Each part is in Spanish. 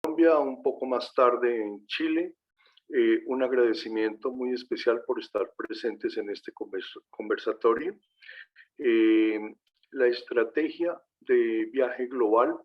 Colombia, un poco más tarde en Chile. Un agradecimiento muy especial por estar presentes en este conversatorio. Eh, la estrategia de viaje global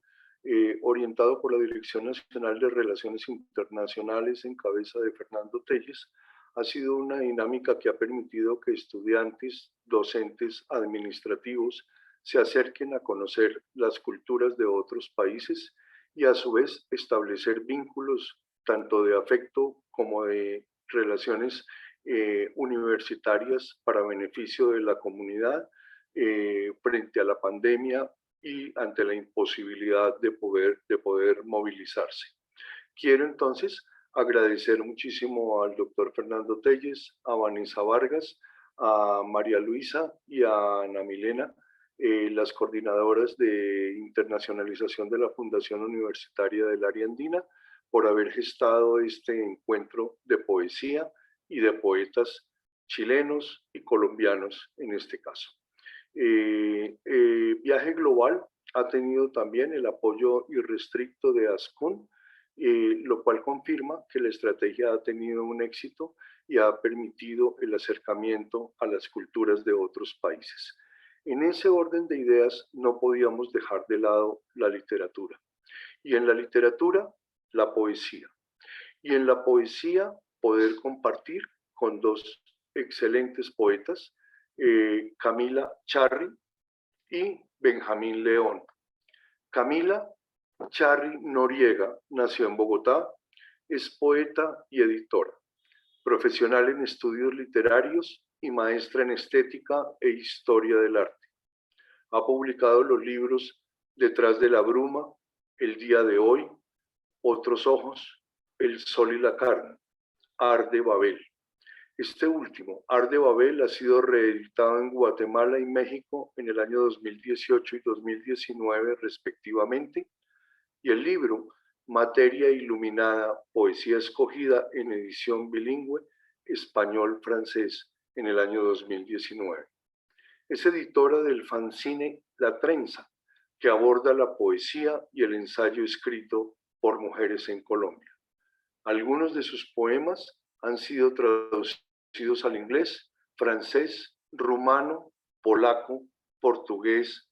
orientado por la Dirección Nacional de Relaciones Internacionales en cabeza de Fernando Telles ha sido una dinámica que ha permitido que estudiantes, docentes, administrativos se acerquen a conocer las culturas de otros países y a su vez establecer vínculos tanto de afecto como de relaciones universitarias para beneficio de la comunidad frente a la pandemia y ante la imposibilidad de poder movilizarse. Quiero entonces agradecer muchísimo al doctor Fernando Telles, a Vanessa Vargas, a María Luisa y a Ana Milena, las coordinadoras de internacionalización de la Fundación Universitaria del Área Andina, por haber gestado este encuentro de poesía y de poetas chilenos y colombianos en este caso. Viaje Global ha tenido también el apoyo irrestricto de ASCUN, lo cual confirma que la estrategia ha tenido un éxito y ha permitido el acercamiento a las culturas de otros países. En ese orden de ideas no podíamos dejar de lado la literatura. Y en la literatura, la poesía. Y en la poesía, poder compartir con dos excelentes poetas, Camila Charri y Benjamín León. Camila Charri Noriega nació en Bogotá, es poeta y editora, profesional en estudios literarios y maestra en estética e historia del arte. Ha publicado los libros Detrás de la bruma, El día de hoy, Otros ojos, El sol y la carne, Ar de Babel. Este último, Ar de Babel, ha sido reeditado en Guatemala y México en el año 2018 y 2019 respectivamente, y el libro Materia Iluminada, Poesía Escogida en edición bilingüe español-francés en el año 2019. Es editora del fanzine La Trenza, que aborda la poesía y el ensayo escrito por mujeres en Colombia. Algunos de sus poemas han sido traducidos al inglés, francés, rumano, polaco, portugués,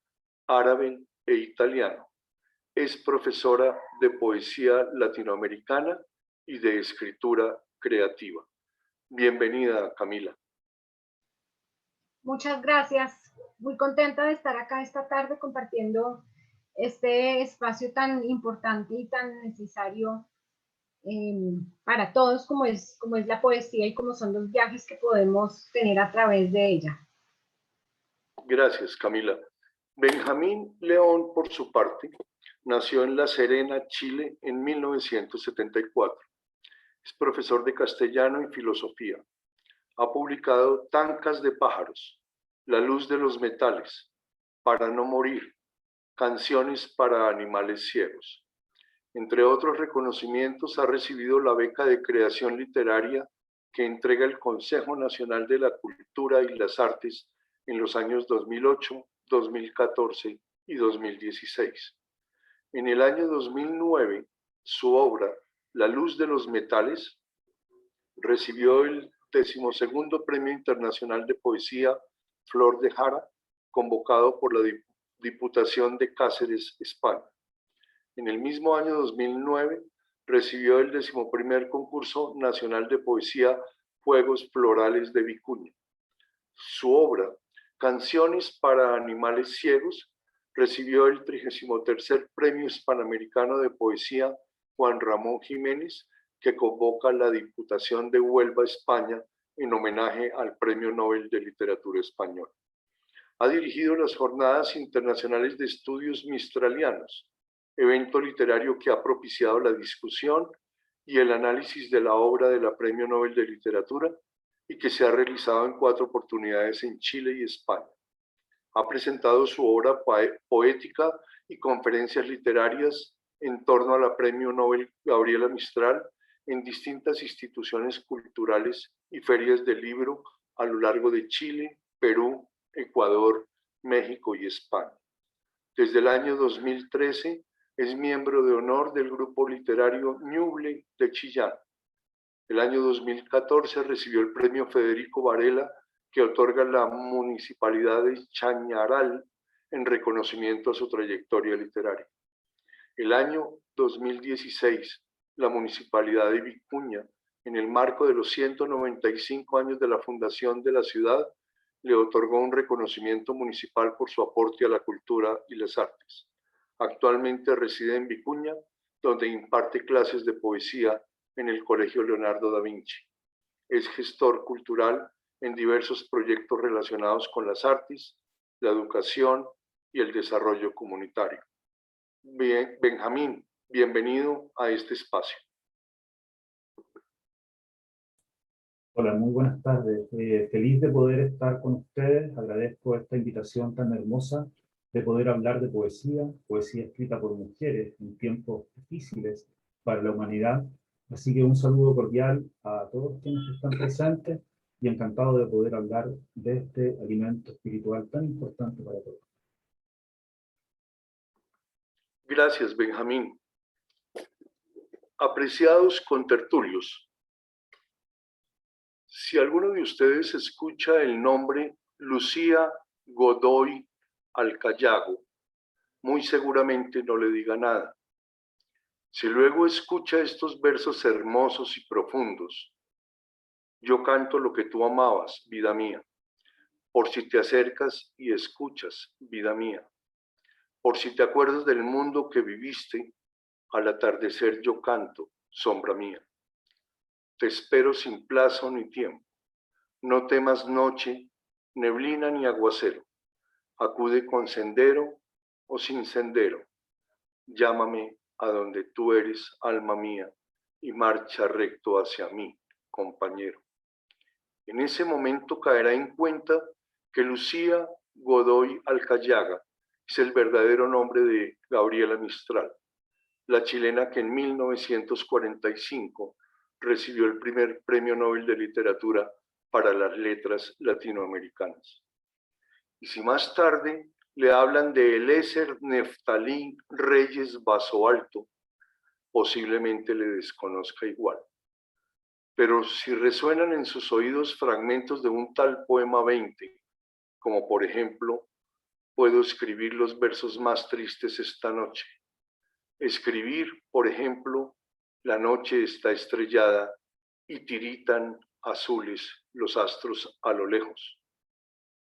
árabe e italiano. Es profesora de poesía latinoamericana y de escritura creativa. Bienvenida, Camila. Muchas gracias. Muy contenta de estar acá esta tarde compartiendo este espacio tan importante y tan necesario para todos como es la poesía y como son los viajes que podemos tener a través de ella. Gracias, Camila. Benjamín León, por su parte, nació en La Serena, Chile, en 1974. Es profesor de castellano y filosofía. Ha publicado Tancas de pájaros, La luz de los metales, Para no morir, Canciones para animales ciegos. Entre otros reconocimientos, ha recibido la beca de creación literaria que entrega el Consejo Nacional de la Cultura y las Artes en los años 2008, 2014 y 2016. En el año 2009, su obra La luz de los metales recibió el 12º Premio Internacional de Poesía Flor de Jara, convocado por la Diputación de Cáceres, España. En el mismo año 2009 recibió el 11º Concurso Nacional de Poesía Juegos Florales de Vicuña. Su obra, Canciones para animales ciegos, recibió el 33º Premio Hispanoamericano de Poesía Juan Ramón Jiménez, que convoca la Diputación de Huelva, España, en homenaje al Premio Nobel de Literatura Español. Ha dirigido las Jornadas Internacionales de Estudios Mistralianos, evento literario que ha propiciado la discusión y el análisis de la obra de la Premio Nobel de Literatura y que se ha realizado en 4 oportunidades en Chile y España. Ha presentado su obra poética y conferencias literarias en torno a la Premio Nobel Gabriela Mistral en distintas instituciones culturales y ferias del libro a lo largo de Chile, Perú, Ecuador, México y España. Desde el año 2013 Es miembro de honor del grupo literario Ñuble de Chillán. El año 2014 recibió el premio Federico Varela que otorga la Municipalidad de Chañaral en reconocimiento a su trayectoria literaria. El año 2016, la Municipalidad de Vicuña, en el marco de los 195 años de la fundación de la ciudad, le otorgó un reconocimiento municipal por su aporte a la cultura y las artes. Actualmente reside en Vicuña, donde imparte clases de poesía en el Colegio Leonardo da Vinci. Es gestor cultural en diversos proyectos relacionados con las artes, la educación y el desarrollo comunitario. Bien, Benjamín, bienvenido a este espacio. Hola, muy buenas tardes. Feliz de poder estar con ustedes. Agradezco esta invitación tan hermosa de poder hablar de poesía, poesía escrita por mujeres en tiempos difíciles para la humanidad. Así que un saludo cordial a todos quienes están presentes y encantado de poder hablar de este alimento espiritual tan importante para todos. Gracias, Benjamín. Apreciados contertulios, si alguno de ustedes escucha el nombre Lucía Godoy Alcayago, muy seguramente no le diga nada. Si luego escucha estos versos hermosos y profundos, yo canto lo que tú amabas, vida mía, por si te acercas y escuchas, vida mía, por si te acuerdas del mundo que viviste, al atardecer yo canto, sombra mía. Te espero sin plazo ni tiempo, no temas noche, neblina ni aguacero, acude con sendero o sin sendero, llámame a donde tú eres, alma mía, y marcha recto hacia mí, compañero. En ese momento caerá en cuenta que Lucía Godoy Alcayaga es el verdadero nombre de Gabriela Mistral, la chilena que en 1945 recibió el primer Premio Nobel de Literatura para las letras latinoamericanas. Y si más tarde le hablan de Eliezer Neftalí Reyes Basoalto, posiblemente le desconozca igual. Pero si resuenan en sus oídos fragmentos de un tal poema 20, como por ejemplo, puedo escribir los versos más tristes esta noche. Escribir, por ejemplo, la noche está estrellada y tiritan azules los astros a lo lejos,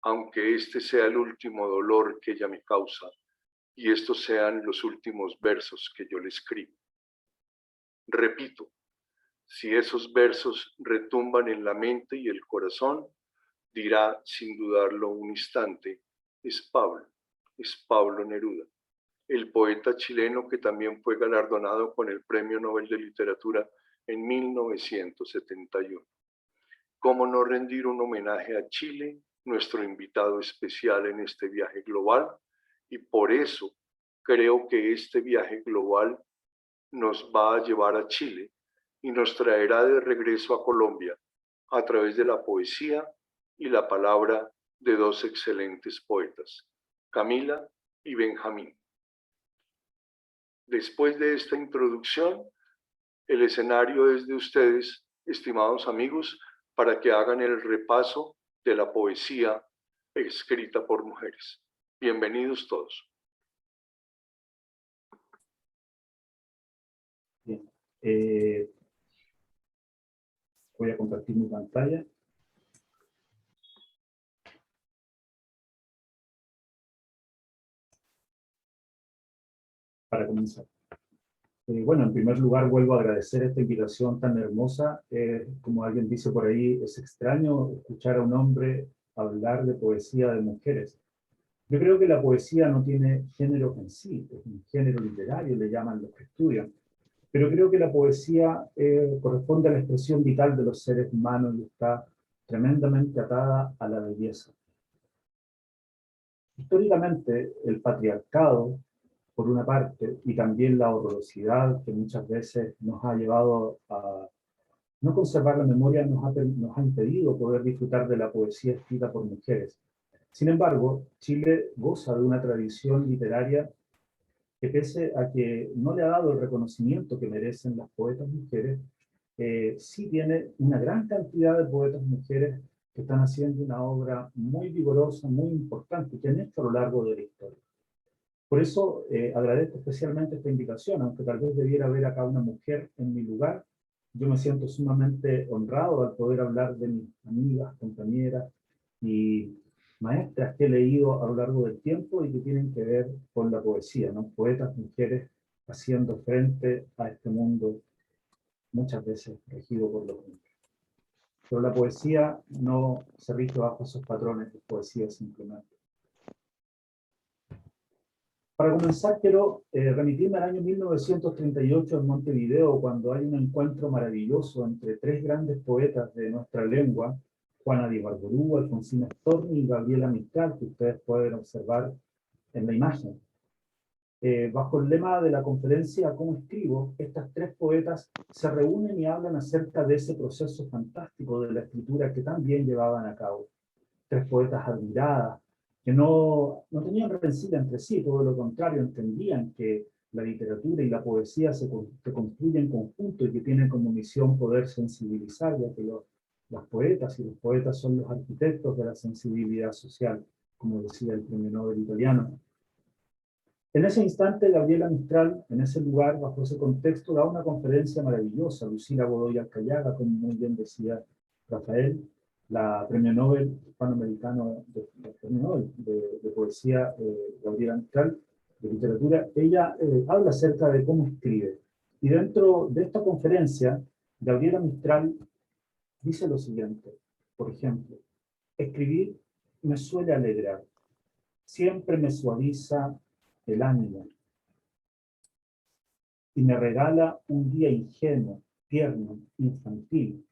aunque este sea el último dolor que ella me causa y estos sean los últimos versos que yo le escribo. Repito, si esos versos retumban en la mente y el corazón, dirá sin dudarlo un instante, es Pablo Neruda, el poeta chileno que también fue galardonado con el Premio Nobel de Literatura en 1971. ¿Cómo no rendir un homenaje a Chile, nuestro invitado especial en este viaje global? Y por eso creo que este viaje global nos va a llevar a Chile y nos traerá de regreso a Colombia a través de la poesía y la palabra de dos excelentes poetas, Camila y Benjamín. Después de esta introducción, el escenario es de ustedes, estimados amigos, para que hagan el repaso de la poesía escrita por mujeres. Bienvenidos todos. Bien. Voy a compartir mi pantalla. Para comenzar. Bueno, en primer lugar vuelvo a agradecer esta invitación tan hermosa. Como alguien dice por ahí, es extraño escuchar a un hombre hablar de poesía de mujeres. Yo creo que la poesía no tiene género en sí, es un género literario, le llaman los que estudian. Pero creo que la poesía corresponde a la expresión vital de los seres humanos y está tremendamente atada a la belleza. Históricamente, el patriarcado, por una parte, y también la horrorosidad que muchas veces nos ha llevado a no conservar la memoria, nos ha impedido poder disfrutar de la poesía escrita por mujeres. Sin embargo, Chile goza de una tradición literaria que pese a que no le ha dado el reconocimiento que merecen las poetas mujeres, sí tiene una gran cantidad de poetas mujeres que están haciendo una obra muy vigorosa, muy importante, que han hecho a lo largo de la historia. Por eso agradezco especialmente esta invitación, aunque tal vez debiera haber acá una mujer en mi lugar. Yo me siento sumamente honrado al poder hablar de mis amigas, compañeras y maestras que he leído a lo largo del tiempo y que tienen que ver con la poesía, ¿no? Poetas, mujeres, haciendo frente a este mundo muchas veces regido por los hombres. Pero la poesía no se rige bajo esos patrones de poesía simplemente. Para comenzar, quiero remitirme al año 1938 en Montevideo, cuando hay un encuentro maravilloso entre tres grandes poetas de nuestra lengua, Juana de Ibarburu, Alfonsina Storni y Gabriela Mistral, que ustedes pueden observar en la imagen. Bajo el lema de la conferencia ¿Cómo escribo?, estas tres poetas se reúnen y hablan acerca de ese proceso fantástico de la escritura que también llevaban a cabo. Tres poetas admiradas, que no tenían rencilla entre sí, todo lo contrario, entendían que la literatura y la poesía se construyen en conjunto y que tienen como misión poder sensibilizar, ya que las poetas y los poetas son los arquitectos de la sensibilidad social, como decía el premio Nobel italiano. En ese instante, Gabriela Mistral, en ese lugar, bajo ese contexto, da una conferencia maravillosa. Lucila Godoy Alcayaga, como muy bien decía Rafael, la premio Nobel hispanoamericano de poesía, Gabriela Mistral, de literatura, ella habla acerca de cómo escribe. Y dentro de esta conferencia, Gabriela Mistral dice lo siguiente, por ejemplo: escribir me suele alegrar, siempre me suaviza el ánimo y me regala un día ingenuo, tierno, infantil.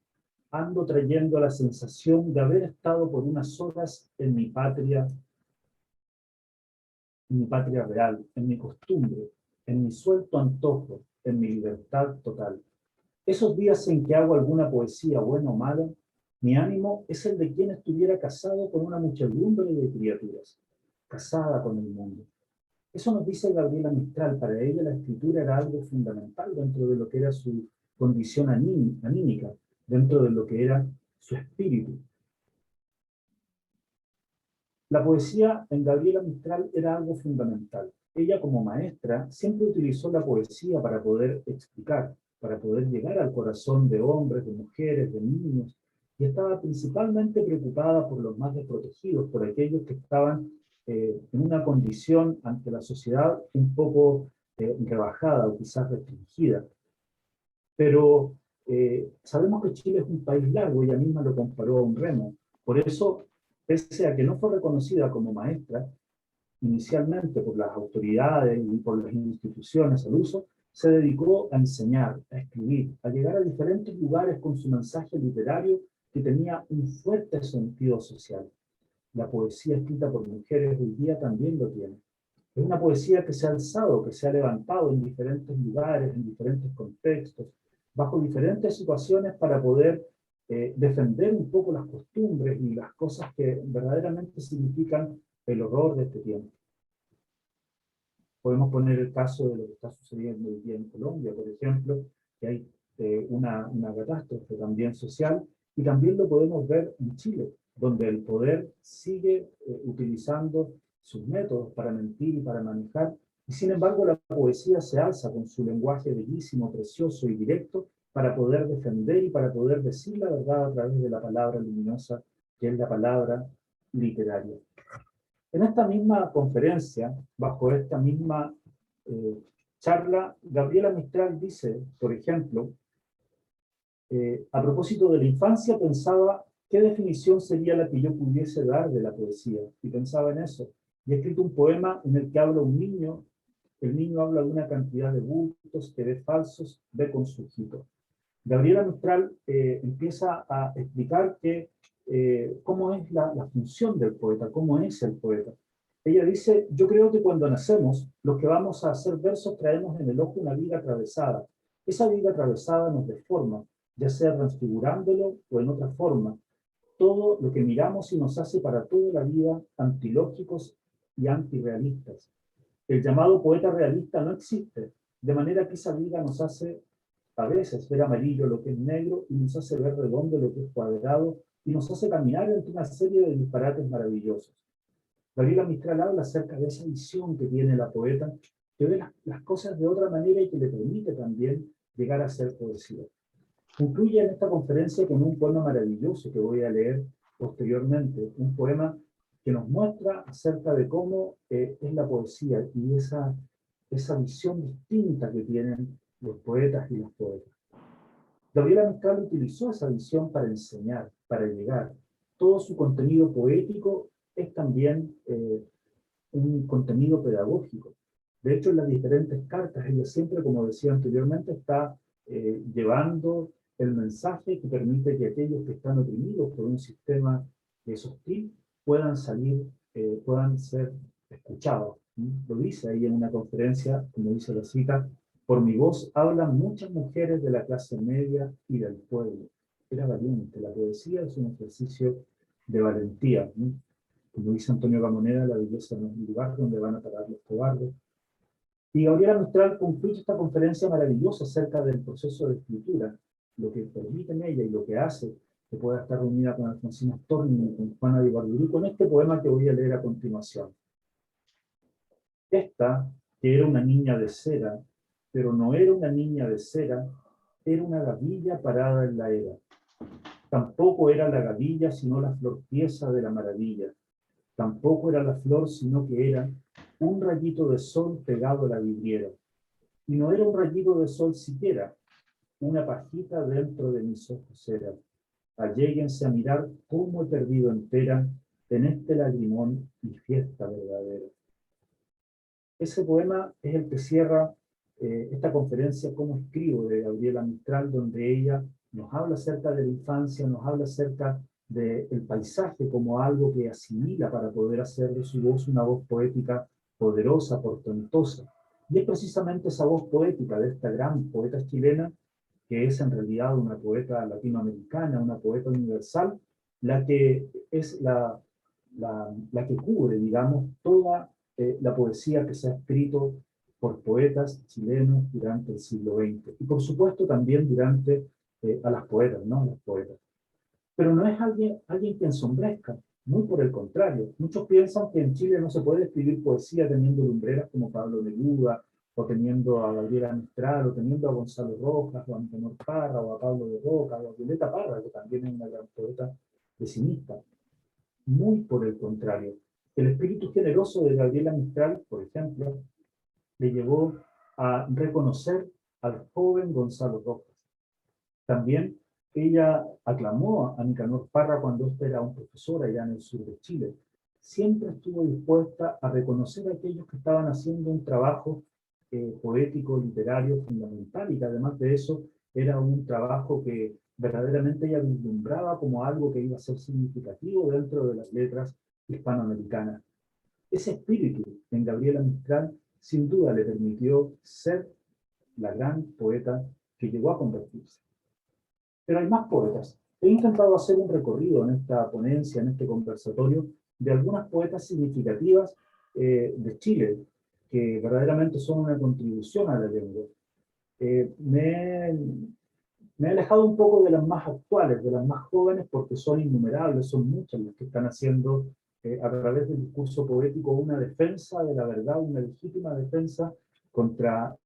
Ando trayendo la sensación de haber estado por unas horas en mi patria real, en mi costumbre, en mi suelto antojo, en mi libertad total. Esos días en que hago alguna poesía buena o mala, mi ánimo es el de quien estuviera casado con una muchedumbre de criaturas, casada con el mundo. Eso nos dice Gabriela Mistral. Para ella la escritura era algo fundamental dentro de lo que era su condición anímica, dentro de lo que era su espíritu. La poesía en Gabriela Mistral era algo fundamental. Ella, como maestra, siempre utilizó la poesía para poder explicar, para poder llegar al corazón de hombres, de mujeres, de niños, y estaba principalmente preocupada por los más desprotegidos, por aquellos que estaban en una condición ante la sociedad un poco rebajada o quizás restringida. Pero sabemos que Chile es un país largo, ella misma lo comparó a un remo. Por eso, pese a que no fue reconocida como maestra, inicialmente por las autoridades y por las instituciones al uso, se dedicó a enseñar, a escribir, a llegar a diferentes lugares con su mensaje literario que tenía un fuerte sentido social. La poesía escrita por mujeres hoy día también lo tiene. Es una poesía que se ha alzado, que se ha levantado en diferentes lugares, en diferentes contextos, bajo diferentes situaciones para poder defender un poco las costumbres y las cosas que verdaderamente significan el horror de este tiempo. Podemos poner el caso de lo que está sucediendo hoy día en Colombia, por ejemplo, que hay una catástrofe también social, y también lo podemos ver en Chile, donde el poder sigue utilizando sus métodos para mentir y para manejar, y sin embargo la poesía se alza con su lenguaje bellísimo, precioso y directo para poder defender y para poder decir la verdad a través de la palabra luminosa, que es la palabra literaria. En esta misma conferencia, bajo esta misma charla, Gabriela Mistral dice, por ejemplo, a propósito de la infancia, pensaba qué definición sería la que yo pudiese dar de la poesía, y pensaba en eso. Y he escrito un poema en el que habla un niño, el niño habla de una cantidad de bultos que ve falsos, ve con su ojito. Gabriela Mistral empieza a explicar cómo es la función del poeta, cómo es el poeta. Ella dice: yo creo que cuando nacemos, los que vamos a hacer versos traemos en el ojo una viga atravesada. Esa viga atravesada nos deforma, ya sea transfigurándolo o en otra forma. Todo lo que miramos y nos hace para toda la vida antilógicos y antirrealistas. El llamado poeta realista no existe, de manera que esa vida nos hace a veces ver amarillo lo que es negro y nos hace ver redondo lo que es cuadrado y nos hace caminar entre una serie de disparates maravillosos. Gabriela Mistral habla acerca de esa visión que tiene la poeta, que ve las cosas de otra manera y que le permite también llegar a ser poesía. Concluye en esta conferencia con un poema maravilloso que voy a leer posteriormente, un poema que nos muestra acerca de cómo es la poesía y esa visión distinta que tienen los poetas y las poetas. Gabriela Mistral utilizó esa visión para enseñar, para llegar. Todo su contenido poético es también un contenido pedagógico. De hecho, en las diferentes cartas, ella siempre, como decía anteriormente, está llevando el mensaje que permite que aquellos que están oprimidos por un sistema que es hostil puedan salir, puedan ser escuchados. Lo dice ahí en una conferencia, como dice la cita, por mi voz hablan muchas mujeres de la clase media y del pueblo. Era valiente. La poesía es un ejercicio de valentía. Como dice Antonio Gamoneda, la belleza no es un lugar donde van a parar los cobardes. Y Gabriela Mistral concluye esta conferencia maravillosa acerca del proceso de escritura, lo que permite en ella y lo que hace que pueda estar reunida con Alfonsina Storni y con Juana de Ibarburu, con este poema que voy a leer a continuación. Esta, que era una niña de cera, pero no era una niña de cera, era una gavilla parada en la era. Tampoco era la gavilla, sino la flor tiesa de la maravilla. Tampoco era la flor, sino que era un rayito de sol pegado a la vidriera. Y no era un rayito de sol siquiera, una pajita dentro de mis ojos era. Alléguense a mirar cómo he perdido entera en este lagrimón y fiesta verdadera. Ese poema es el que cierra esta conferencia Cómo escribo de Gabriela Mistral, donde ella nos habla acerca de la infancia, nos habla acerca del paisaje como algo que asimila para poder hacer de su voz una voz poética poderosa, portentosa. Y es precisamente esa voz poética de esta gran poeta chilena, que es en realidad una poeta latinoamericana, una poeta universal, la que es la que cubre, digamos, toda la poesía que se ha escrito por poetas chilenos durante el siglo XX. Y por supuesto también durante a las poetas, ¿no? A las poetas. Pero no es alguien que ensombrezca, muy por el contrario. Muchos piensan que en Chile no se puede escribir poesía teniendo lumbreras como Pablo Neruda, o teniendo a Gabriela Mistral, o teniendo a Gonzalo Rojas, o a Antonio Parra, o a Pablo de Roca, o a Violeta Parra, que también es una gran poeta pesimista. Muy por el contrario. El espíritu generoso de Gabriela Mistral, por ejemplo, le llevó a reconocer al joven Gonzalo Rojas. También ella aclamó a Nicanor Parra cuando éste era un profesor allá en el sur de Chile. Siempre estuvo dispuesta a reconocer a aquellos que estaban haciendo un trabajo poético, literario, fundamental, y que además de eso era un trabajo que verdaderamente ella vislumbraba como algo que iba a ser significativo dentro de las letras hispanoamericanas. Ese espíritu en Gabriela Mistral sin duda le permitió ser la gran poeta que llegó a convertirse. Pero hay más poetas. He intentado hacer un recorrido en esta ponencia, en este conversatorio, de algunas poetas significativas de Chile, que verdaderamente son una contribución a la lengua. Me he alejado un poco de las más actuales, de las más jóvenes, porque son innumerables, son muchas las que están haciendo a través del discurso poético una defensa de la verdad, una legítima defensa contra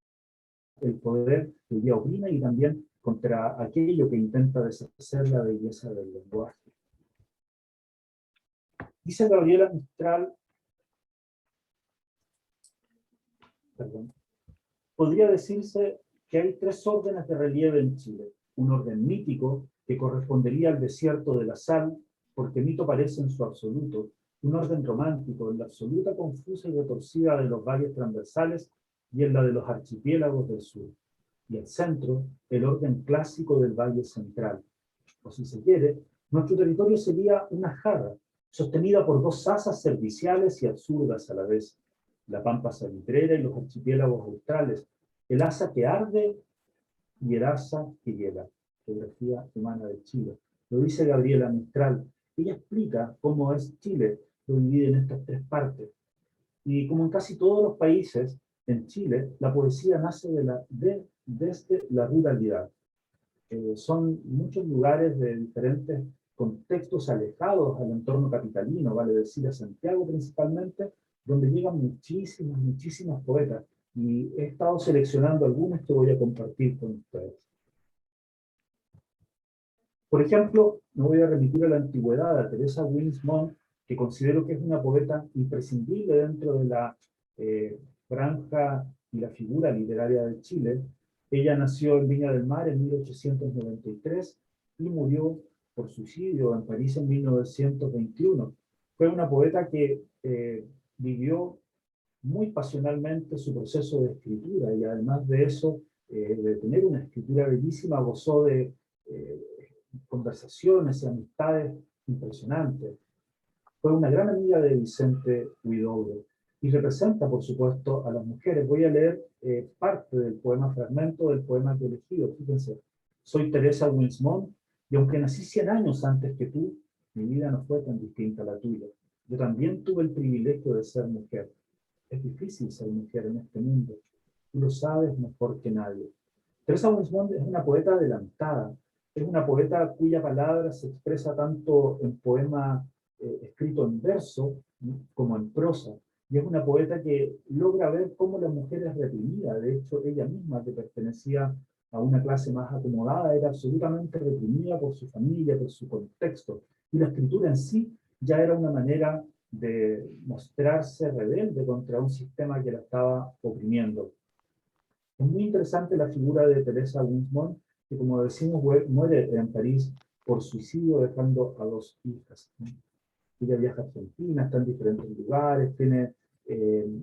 el poder que hoy día oprime y también contra aquello que intenta deshacer la belleza del lenguaje. Dice Gabriela Mistral, podría decirse que hay tres órdenes de relieve en Chile. Un orden mítico, que correspondería al desierto de la sal, porque mito parece en su absoluto. Un orden romántico, en la absoluta confusa y retorcida de los valles transversales y en la de los archipiélagos del sur. Y al centro, el orden clásico del Valle Central. O si se quiere, nuestro territorio sería una jarra, sostenida por dos asas serviciales y absurdas a la vez, la pampa salitrera y los archipiélagos australes, el asa que arde y el asa que hiela. Geografía humana de Chile. Lo dice Gabriela Mistral. Ella explica cómo es Chile, lo divide en estas tres partes. Y como en casi todos los países, en Chile, la poesía nace desde la ruralidad. Son muchos lugares de diferentes contextos alejados al entorno capitalino, vale decir a Santiago principalmente, donde llegan muchísimas poetas. Y he estado seleccionando algunas que voy a compartir con ustedes. Por ejemplo, me voy a remitir a la antigüedad, a Teresa Winsmont, que considero que es una poeta imprescindible dentro de la franja y la figura literaria de Chile. Ella nació en Viña del Mar en 1893 y murió por suicidio en París en 1921. Fue una poeta que vivió muy pasionalmente su proceso de escritura y además de eso, de tener una escritura bellísima, gozó de conversaciones y amistades impresionantes. Fue una gran amiga de Vicente Huidobro y representa, por supuesto, a las mujeres. Voy a leer parte del poema, fragmento del poema que he elegido. Fíjense, soy Teresa Winsmont y aunque nací 100 años antes que tú, mi vida no fue tan distinta a la tuya. Yo también tuve el privilegio de ser mujer. Es difícil ser mujer en este mundo. Tú lo sabes mejor que nadie. Teresa Winsmont es una poeta adelantada. Es una poeta cuya palabra se expresa tanto en poema escrito en verso como en prosa. Y es una poeta que logra ver cómo la mujer es reprimida. De hecho, ella misma, que pertenecía a una clase más acomodada, era absolutamente reprimida por su familia, por su contexto. Y la escritura en sí ya era una manera de mostrarse rebelde contra un sistema que la estaba oprimiendo. Es muy interesante la figura de Teresa Winsmont, que como decimos muere en París por suicidio dejando a 2 hijas. Ella viaja a Argentina, está en diferentes lugares, tiene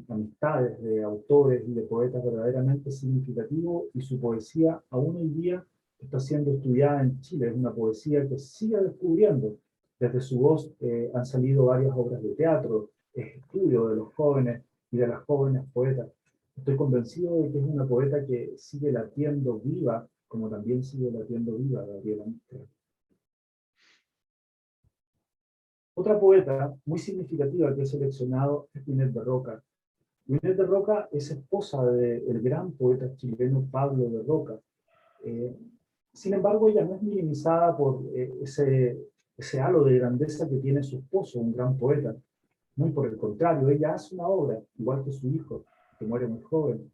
amistades de autores y de poetas verdaderamente significativos y su poesía aún hoy día está siendo estudiada en Chile. Es una poesía que sigue descubriendo. Desde su voz han salido varias obras de teatro, estudio de los jóvenes y de las jóvenes poetas. Estoy convencido de que es una poeta que sigue latiendo viva, como también sigue latiendo viva Gabriela Mistral. Otra poeta muy significativa que he seleccionado es Winnet de Roca. Winnet de Roca es esposa del gran poeta chileno Pablo de Roca. Sin embargo, ella no es minimizada por ese halo de grandeza que tiene su esposo, un gran poeta. Muy por el contrario, ella hace una obra, igual que su hijo, que muere muy joven.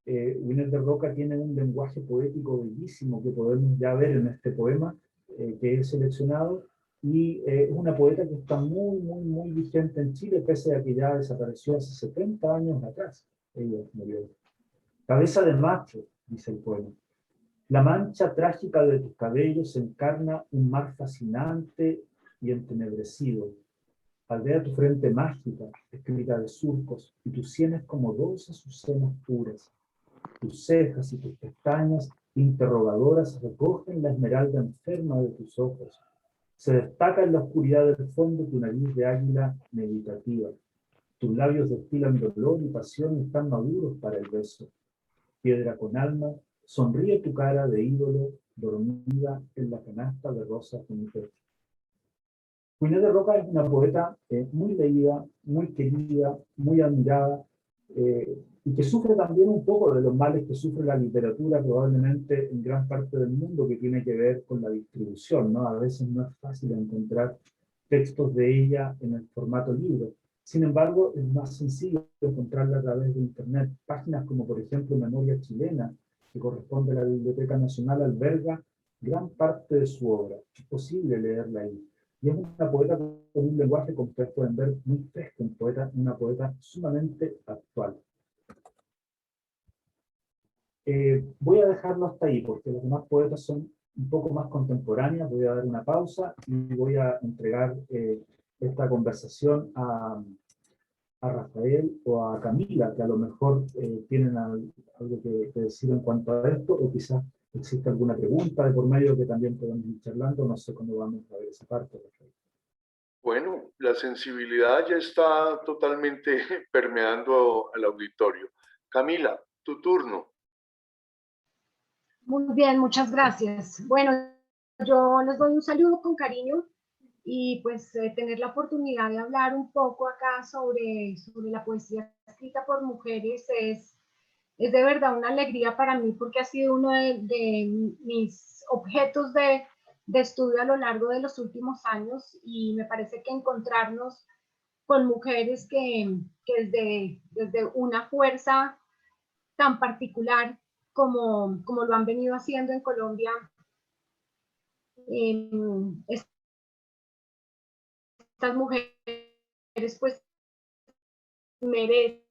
Winnet de Roca tiene un lenguaje poético bellísimo que podemos ya ver en este poema que he seleccionado, y es una poeta que está muy vigente en Chile, pese a que ya desapareció hace 70 años atrás. Ella murió. Cabeza de macho, dice el poema. La mancha trágica de tus cabellos encarna un mar fascinante y entenebrecido. Aldea tu frente mágica, escrita de surcos, y tus sienes como 2 azucenas puras. Tus cejas y tus pestañas interrogadoras recogen la esmeralda enferma de tus ojos. Se destaca en la oscuridad del fondo tu nariz de águila meditativa. Tus labios destilan dolor y pasión y están maduros para el beso. Piedra con alma, sonríe tu cara de ídolo dormida en la canasta de rosas de mi pecho. Winnet de Roca es una poeta muy leída, muy querida, muy admirada, y que sufre también un poco de los males que sufre la literatura probablemente en gran parte del mundo, que tiene que ver con la distribución, ¿no? A veces no es fácil encontrar textos de ella en el formato libro. Sin embargo, es más sencillo encontrarla a través de Internet. Páginas como, por ejemplo, Memoria Chilena, que corresponde a la Biblioteca Nacional, alberga gran parte de su obra. Es posible leerla ahí. Y es una poeta con un lenguaje, como ustedes pueden ver, muy fresco, una poeta sumamente actual. Voy a dejarlo hasta ahí, porque los demás poetas son un poco más contemporáneas. Voy a dar una pausa y voy a entregar esta conversación a Rafael o a Camila, que a lo mejor tienen algo que decir en cuanto a esto, o quizás existe alguna pregunta de por medio que también podemos ir charlando. No sé cuándo vamos a ver esa parte, Rafael. Bueno, la sensibilidad ya está totalmente permeando al auditorio. Camila, tu turno. Muy bien, muchas gracias. Bueno, yo les doy un saludo con cariño y pues tener la oportunidad de hablar un poco acá sobre la poesía escrita por mujeres es de verdad una alegría para mí, porque ha sido uno de mis objetos de estudio a lo largo de los últimos años, y me parece que encontrarnos con mujeres que desde una fuerza tan particular como lo han venido haciendo en Colombia, estas mujeres pues merecen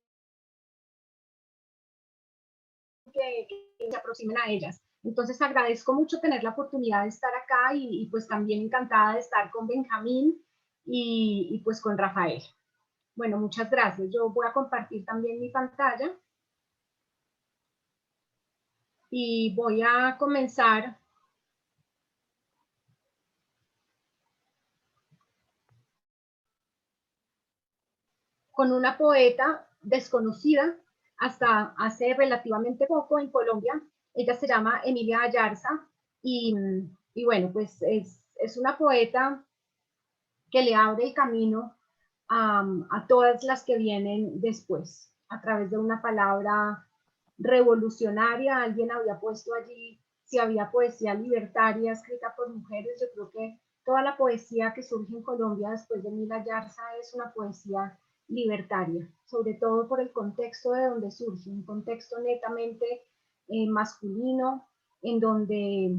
que se aproximen a ellas. Entonces agradezco mucho tener la oportunidad de estar acá, y pues también encantada de estar con Benjamín y pues con Rafael. Bueno, muchas gracias. Yo voy a compartir también mi pantalla y voy a comenzar con una poeta desconocida hasta hace relativamente poco en Colombia. Ella se llama Emilia Ayarza, y, y bueno, pues es una poeta que le abre el camino a todas las que vienen después, a través de una palabra revolucionaria. Alguien había puesto allí si había poesía libertaria escrita por mujeres. Yo creo que toda la poesía que surge en Colombia después de Emilia Ayarza es una poesía libertaria, sobre todo por el contexto de donde surge, un contexto netamente masculino, en donde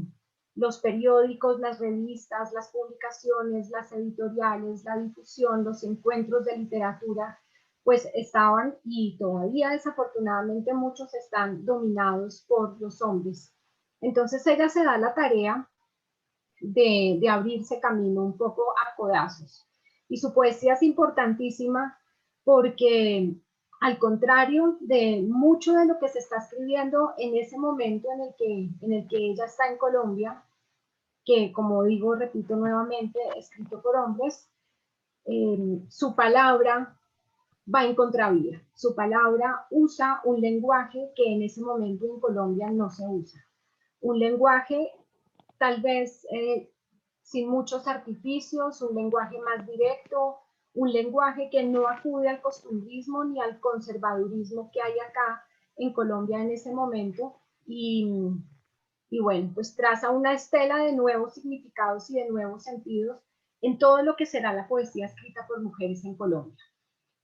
los periódicos, las revistas, las publicaciones, las editoriales, la difusión, los encuentros de literatura, pues estaban, y todavía desafortunadamente muchos están dominados por los hombres. Entonces ella se da la tarea de abrirse camino un poco a codazos. Y su poesía es importantísima porque, al contrario de mucho de lo que se está escribiendo en ese momento en el que ella está en Colombia, que como digo, repito nuevamente, escrito por hombres, su palabra va en contravía. Su palabra usa un lenguaje que en ese momento en Colombia no se usa. Un lenguaje tal vez sin muchos artificios, un lenguaje más directo, un lenguaje que no acude al costumbrismo ni al conservadurismo que hay acá en Colombia en ese momento, y bueno, pues traza una estela de nuevos significados y de nuevos sentidos en todo lo que será la poesía escrita por mujeres en Colombia.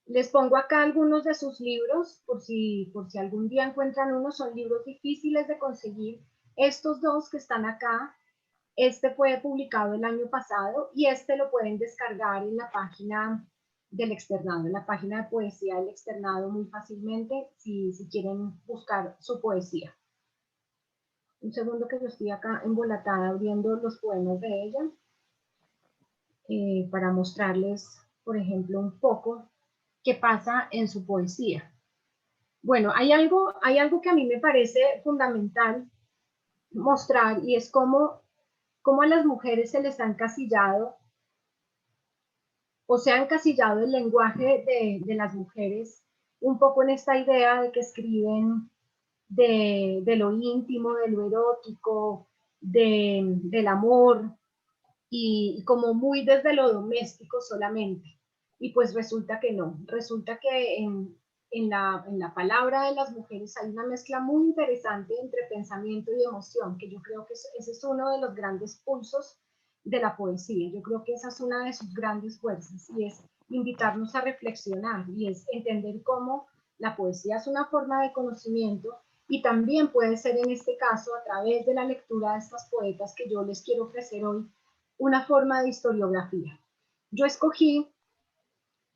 Les pongo acá algunos de sus libros, por si algún día encuentran uno. Son libros difíciles de conseguir. Estos dos que están acá, este fue publicado el año pasado, y este lo pueden descargar en la página del externado, en la página de poesía del externado, muy fácilmente, si quieren buscar su poesía. Un segundo, que yo estoy acá embolatada abriendo los poemas de ella, para mostrarles, por ejemplo, un poco qué pasa en su poesía. Bueno, hay algo que a mí me parece fundamental mostrar, y es cómo a las mujeres se les ha encasillado, o se ha encasillado el lenguaje de las mujeres un poco en esta idea de que escriben de lo íntimo, de lo erótico, del amor, y como muy desde lo doméstico solamente. Y pues resulta que no, resulta que en la palabra de las mujeres hay una mezcla muy interesante entre pensamiento y emoción, que yo creo que ese es uno de los grandes pulsos de la poesía. Yo creo que esa es una de sus grandes fuerzas, y es invitarnos a reflexionar, y es entender cómo la poesía es una forma de conocimiento, y también puede ser, en este caso, a través de la lectura de estas poetas que yo les quiero ofrecer hoy, una forma de historiografía. Yo escogí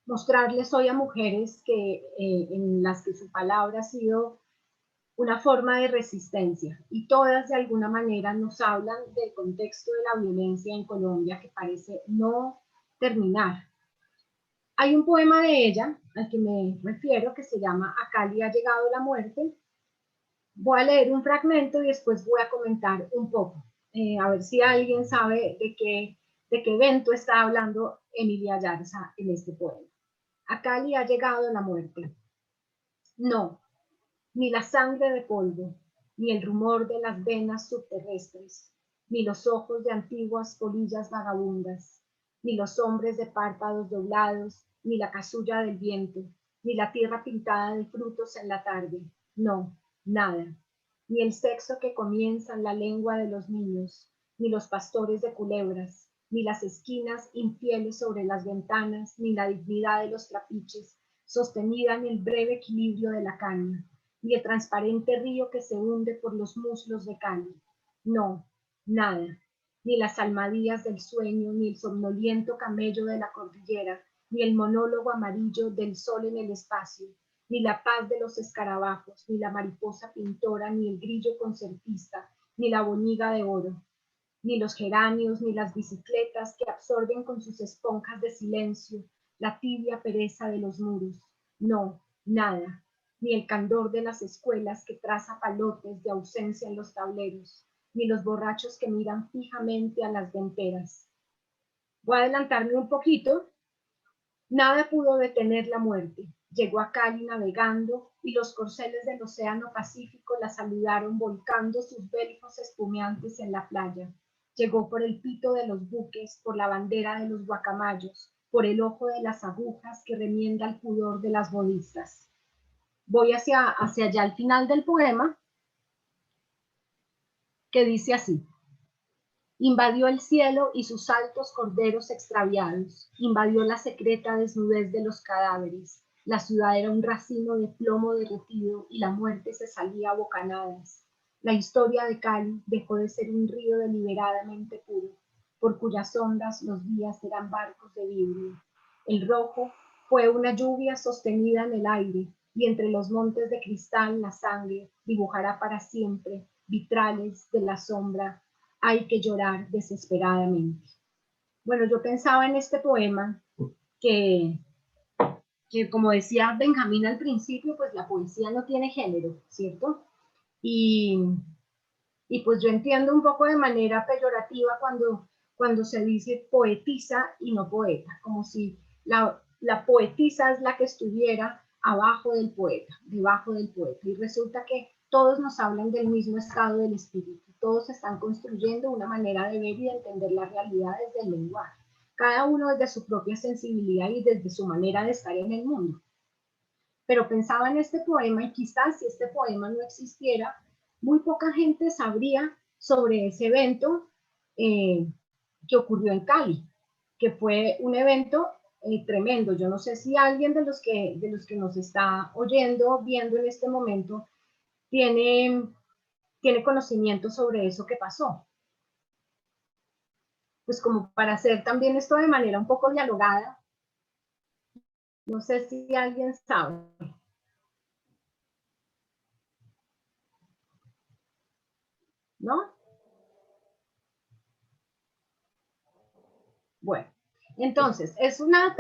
mostrarles hoy a mujeres en las que su palabra ha sido una forma de resistencia, y todas de alguna manera nos hablan del contexto de la violencia en Colombia, que parece no terminar. Hay un poema de ella al que me refiero, que se llama Acá le ha llegado la muerte. Voy a leer un fragmento y después voy a comentar un poco, a ver si alguien sabe de qué evento está hablando Emilia Ayarza en este poema. Acá le ha llegado la muerte. No, ni la sangre de polvo, ni el rumor de las venas subterrestres, ni los ojos de antiguas polillas vagabundas, ni los hombres de párpados doblados, ni la casulla del viento, ni la tierra pintada de frutos en la tarde. No, nada. Ni el sexo que comienza en la lengua de los niños, ni los pastores de culebras, ni las esquinas infieles sobre las ventanas, ni la dignidad de los trapiches, sostenida en el breve equilibrio de la caña, ni el transparente río que se hunde por los muslos de Cali. No, nada. Ni las almadías del sueño, ni el somnoliento camello de la cordillera, ni el monólogo amarillo del sol en el espacio, ni la paz de los escarabajos, ni la mariposa pintora, ni el grillo concertista, ni la boñiga de oro, ni los geranios, ni las bicicletas que absorben con sus esponjas de silencio la tibia pereza de los muros. No, nada, ni el candor de las escuelas que traza palotes de ausencia en los tableros, ni los borrachos que miran fijamente a las venteras. Voy a adelantarme un poquito. Nada pudo detener la muerte. Llegó a Cali navegando y los corceles del Océano Pacífico la saludaron volcando sus belfos espumeantes en la playa. Llegó por el pito de los buques, por la bandera de los guacamayos, por el ojo de las agujas que remienda el pudor de las modistas. Voy hacia allá al final del poema, que dice así. Invadió el cielo y sus altos corderos extraviados, invadió la secreta desnudez de los cadáveres. La ciudad era un racimo de plomo derretido y la muerte se salía a bocanadas. La historia de Cali dejó de ser un río deliberadamente puro, por cuyas ondas los días eran barcos de vidrio. El rojo fue una lluvia sostenida en el aire, y entre los montes de cristal la sangre dibujará para siempre vitrales de la sombra. Hay que llorar desesperadamente. Bueno, yo pensaba en este poema que como decía Benjamín al principio, pues la poesía no tiene género, ¿cierto? Y pues yo entiendo un poco de manera peyorativa cuando se dice poetisa y no poeta, como si la poetisa es la que estuviera abajo del poeta, debajo del poeta. Y resulta que todos nos hablan del mismo estado del espíritu, todos están construyendo una manera de ver y de entender la realidad desde el lenguaje, cada uno desde su propia sensibilidad y desde su manera de estar en el mundo. Pero pensaba en este poema y quizás si este poema no existiera, muy poca gente sabría sobre ese evento que ocurrió en Cali, que fue un evento tremendo. Yo no sé si alguien de los que nos está oyendo, viendo en este momento, tiene conocimiento sobre eso que pasó. Pues como para hacer también esto de manera un poco dialogada, no sé si alguien sabe. ¿No? Bueno, entonces, es una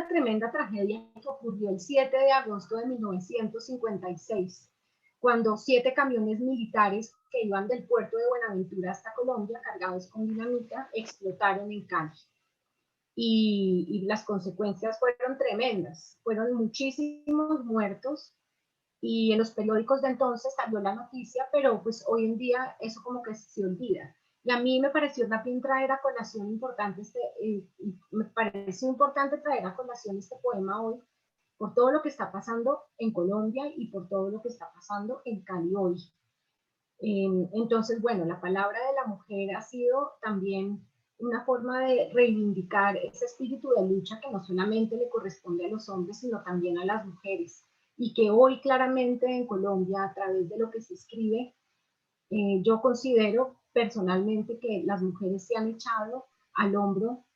tremenda tragedia que ocurrió el 7 de agosto de 1956, cuando 7 camiones militares que iban del puerto de Buenaventura hasta Colombia, cargados con dinamita, explotaron en Cali. Y las consecuencias fueron tremendas, fueron muchísimos muertos, y en los periódicos de entonces salió la noticia, pero pues hoy en día eso como que se olvida. Y a mí me pareció también traer a colación importante me pareció importante traer a colación este poema hoy, por todo lo que está pasando en Colombia y por todo lo que está pasando en Cali hoy. Entonces, bueno, la palabra de la mujer ha sido también una forma de reivindicar ese espíritu de lucha que no solamente le corresponde a los hombres, sino también a las mujeres. Y que hoy claramente en Colombia, a través de lo que se escribe, yo considero personalmente que las mujeres se han echado al hombro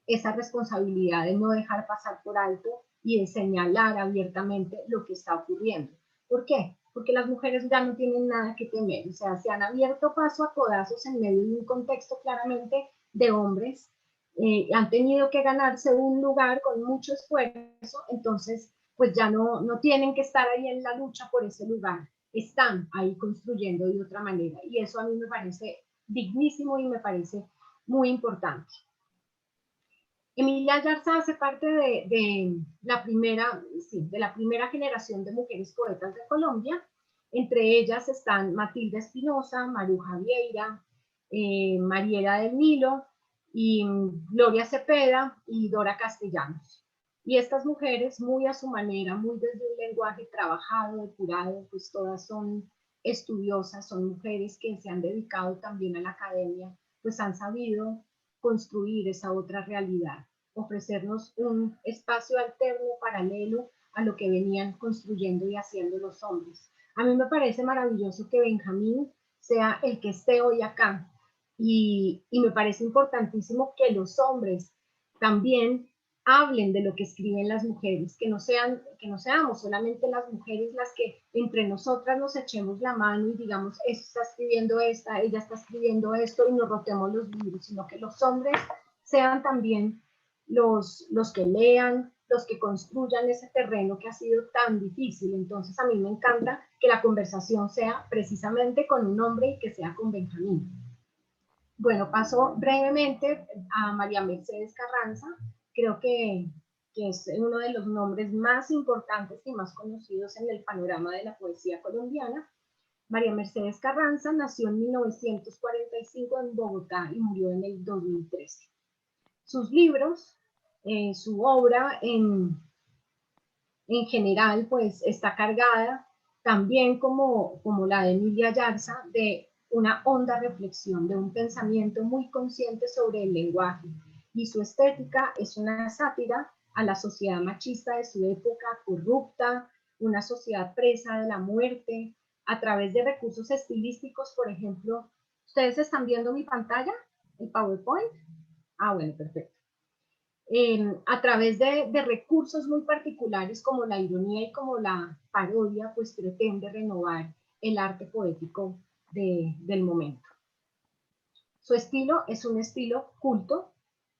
esa responsabilidad de no dejar pasar por alto y de señalar abiertamente lo que está ocurriendo. ¿Por qué? Porque las mujeres ya no tienen nada que temer, o sea, se han abierto paso a codazos en medio de un contexto claramente de hombres, han tenido que ganarse un lugar con mucho esfuerzo, entonces pues ya no tienen que estar ahí en la lucha por ese lugar, están ahí construyendo de otra manera, y eso a mí me parece dignísimo y me parece muy importante. Emilia Yarza hace parte de la primera generación de mujeres poetas de Colombia. Entre ellas están Matilde Espinosa, Maruja Vieira, Mariela del Nilo, y Gloria Cepeda y Dora Castellanos. Y estas mujeres, muy a su manera, muy desde un lenguaje trabajado, depurado, pues todas son estudiosas, son mujeres que se han dedicado también a la academia, pues han sabido construir esa otra realidad, ofrecernos un espacio alterno, paralelo a lo que venían construyendo y haciendo los hombres. A mí me parece maravilloso que Benjamín sea el que esté hoy acá, y me parece importantísimo que los hombres también hablen de lo que escriben las mujeres, que no seamos solamente las mujeres las que entre nosotras nos echemos la mano y digamos, está escribiendo esta, ella está escribiendo esto y nos rotemos los libros, sino que los hombres sean también los que lean, los que construyan ese terreno que ha sido tan difícil. Entonces a mí me encanta que la conversación sea precisamente con un hombre y que sea con Benjamín. Bueno, paso brevemente a María Mercedes Carranza. Creo que es uno de los nombres más importantes y más conocidos en el panorama de la poesía colombiana. María Mercedes Carranza nació en 1945 en Bogotá y murió en el 2013. Sus libros, su obra en general, pues está cargada también como la de Emilia Yarza, de una honda reflexión, de un pensamiento muy consciente sobre el lenguaje. Y su estética es una sátira a la sociedad machista de su época, corrupta, una sociedad presa de la muerte, a través de recursos estilísticos, por ejemplo. ¿Ustedes están viendo mi pantalla? ¿El PowerPoint? Ah, bueno, perfecto. A través de recursos muy particulares como la ironía y como la parodia, pues pretende renovar el arte poético del momento. Su estilo es un estilo culto,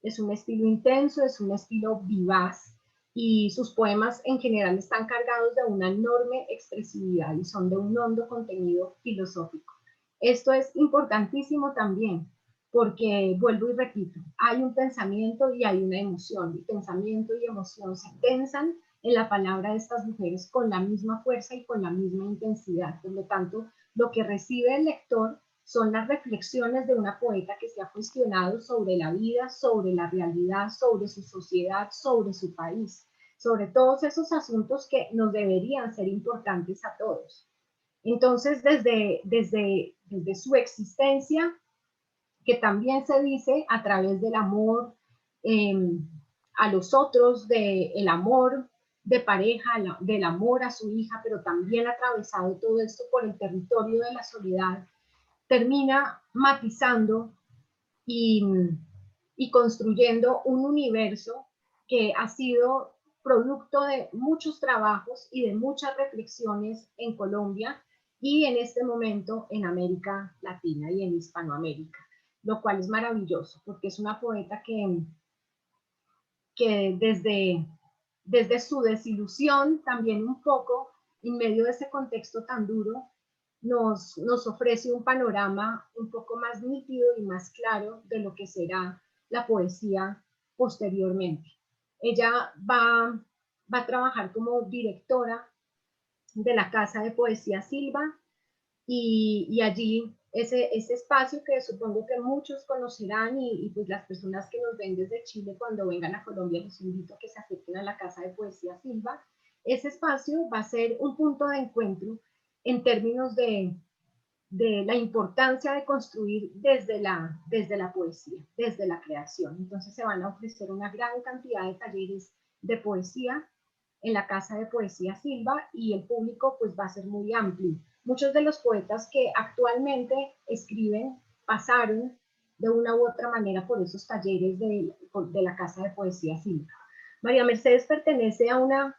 es un estilo intenso, es un estilo vivaz, y sus poemas en general están cargados de una enorme expresividad y son de un hondo contenido filosófico. Esto es importantísimo también, porque vuelvo y repito, hay un pensamiento y hay una emoción, y pensamiento y emoción se tensan en la palabra de estas mujeres con la misma fuerza y con la misma intensidad. Por lo tanto, lo que recibe el lector son las reflexiones de una poeta que se ha cuestionado sobre la vida, sobre la realidad, sobre su sociedad, sobre su país, sobre todos esos asuntos que nos deberían ser importantes a todos. Entonces, desde su existencia, que también se dice a través del amor a los otros, del amor de pareja, del amor a su hija, pero también atravesado todo esto por el territorio de la soledad, termina matizando y construyendo un universo que ha sido producto de muchos trabajos y de muchas reflexiones en Colombia y en este momento en América Latina y en Hispanoamérica, lo cual es maravilloso porque es una poeta que desde su desilusión, también un poco en medio de ese contexto tan duro, nos ofrece un panorama un poco más nítido y más claro de lo que será la poesía posteriormente. Ella va a trabajar como directora de la Casa de Poesía Silva, y allí ese espacio que supongo que muchos conocerán, y pues las personas que nos ven desde Chile cuando vengan a Colombia les invito a que se acerquen a la Casa de Poesía Silva. Ese espacio va a ser un punto de encuentro en términos de la importancia de construir desde la poesía, desde la creación. Entonces se van a ofrecer una gran cantidad de talleres de poesía en la Casa de Poesía Silva, y el público pues va a ser muy amplio. Muchos de los poetas que actualmente escriben pasaron de una u otra manera por esos talleres de la Casa de Poesía Silva. María Mercedes pertenece a una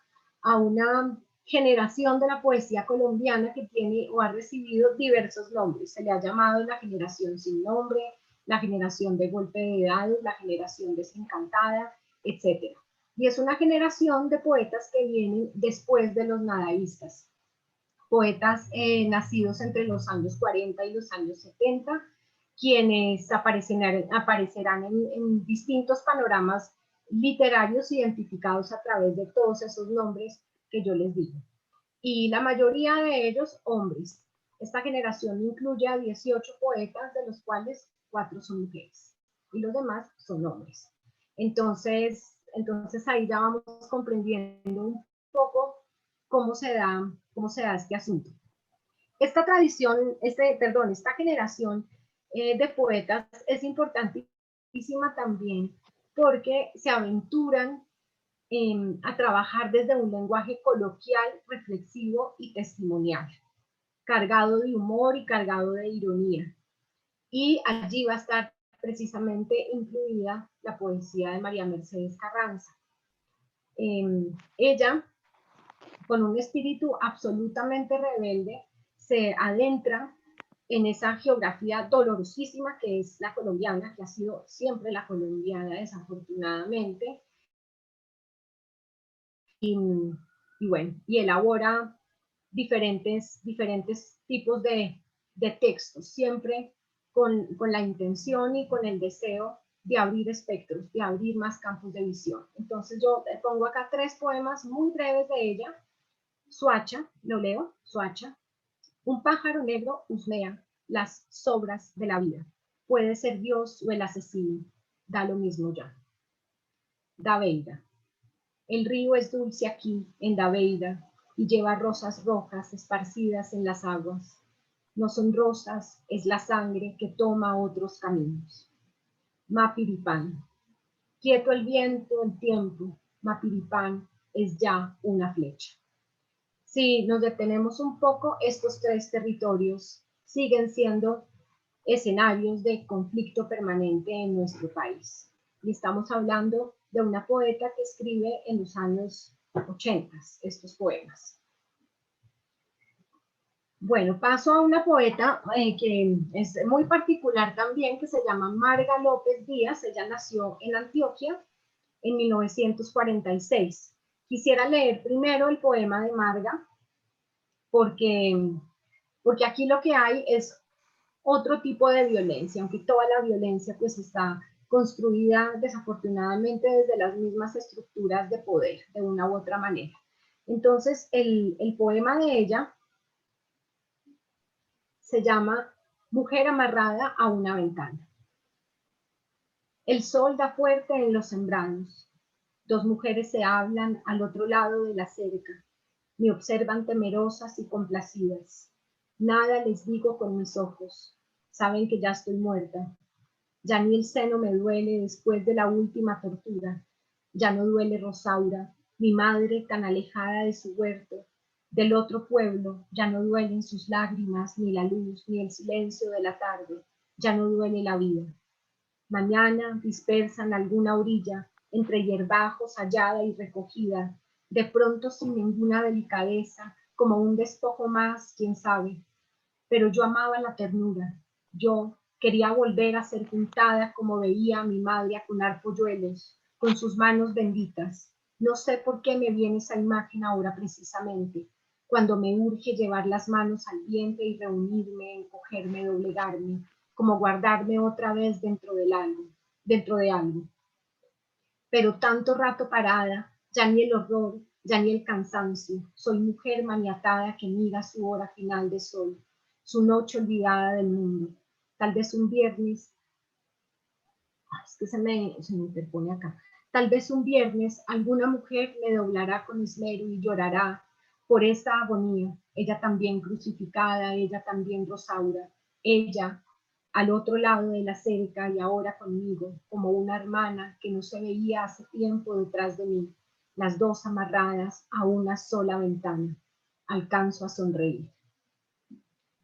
generación de la poesía colombiana que tiene o ha recibido diversos nombres. Se le ha llamado la generación sin nombre, la generación de golpe de dados, la generación desencantada, etc. Y es una generación de poetas que vienen después de los nadaístas, poetas nacidos entre los años 40 y los años 70, quienes aparecerán en distintos panoramas literarios identificados a través de todos esos nombres que yo les digo. Y la mayoría de ellos hombres. Esta generación incluye a 18 poetas, de los cuales 4 son mujeres. y los demás son hombres. Entonces ahí ya vamos comprendiendo un poco cómo se da este asunto. Esta tradición, esta generación de poetas es importantísima también porque se aventuran a trabajar desde un lenguaje coloquial, reflexivo y testimonial, cargado de humor y cargado de ironía. Y allí va a estar precisamente incluida la poesía de María Mercedes Carranza. Ella, con un espíritu absolutamente rebelde, se adentra en esa geografía dolorosísima que es la colombiana, que ha sido siempre la colombiana, desafortunadamente. Y bueno, y elabora diferentes tipos de textos, siempre con la intención y con el deseo de abrir espectros, de abrir más campos de visión. Entonces yo pongo acá 3 poemas muy breves de ella. Soacha, lo leo, Soacha. Un pájaro negro husmea las sobras de la vida. Puede ser Dios o el asesino, da lo mismo ya. Daveida. El río es dulce aquí, en Daveida, y lleva rosas rojas esparcidas en las aguas. No son rosas, es la sangre que toma otros caminos. Mapiripán. Quieto el viento, el tiempo. Mapiripán es ya una flecha. Si nos detenemos un poco, estos 3 territorios siguen siendo escenarios de conflicto permanente en nuestro país. Y estamos hablando de una poeta que escribe en los años 80 estos poemas. Bueno, paso a una poeta que es muy particular también, que se llama Marga López Díaz. Ella nació en Antioquia en 1946. Quisiera leer primero el poema de Marga, porque aquí lo que hay es otro tipo de violencia, aunque toda la violencia pues está construida desafortunadamente desde las mismas estructuras de poder, de una u otra manera. Entonces, el poema de ella se llama Mujer amarrada a una ventana. El sol da fuerte en los sembrados. 2 mujeres se hablan al otro lado de la cerca. Me observan temerosas y complacidas. Nada les digo con mis ojos. Saben que ya estoy muerta. Ya ni el seno me duele después de la última tortura. Ya no duele Rosaura, mi madre tan alejada de su huerto. Del otro pueblo ya no duelen sus lágrimas, ni la luz, ni el silencio de la tarde. Ya no duele la vida. Mañana dispersa en alguna orilla, entre hierbajos hallada y recogida, de pronto sin ninguna delicadeza, como un despojo más, quién sabe. Pero yo amaba la ternura. Yo quería volver a ser juntada como veía a mi madre acunar polluelos, con sus manos benditas. No sé por qué me viene esa imagen ahora precisamente, cuando me urge llevar las manos al vientre y reunirme, encogerme, doblegarme, como guardarme otra vez dentro de algo. Pero tanto rato parada, ya ni el horror, ya ni el cansancio. Soy mujer maniatada que mira su hora final de sol, su noche olvidada del mundo. Tal vez un viernes, es que se me interpone acá. Tal vez un viernes alguna mujer me doblará con esmero y llorará por esta agonía. Ella también crucificada, ella también Rosaura, ella al otro lado de la cerca y ahora conmigo, como una hermana que no se veía hace tiempo detrás de mí, las 2 amarradas a una sola ventana. Alcanzo a sonreír.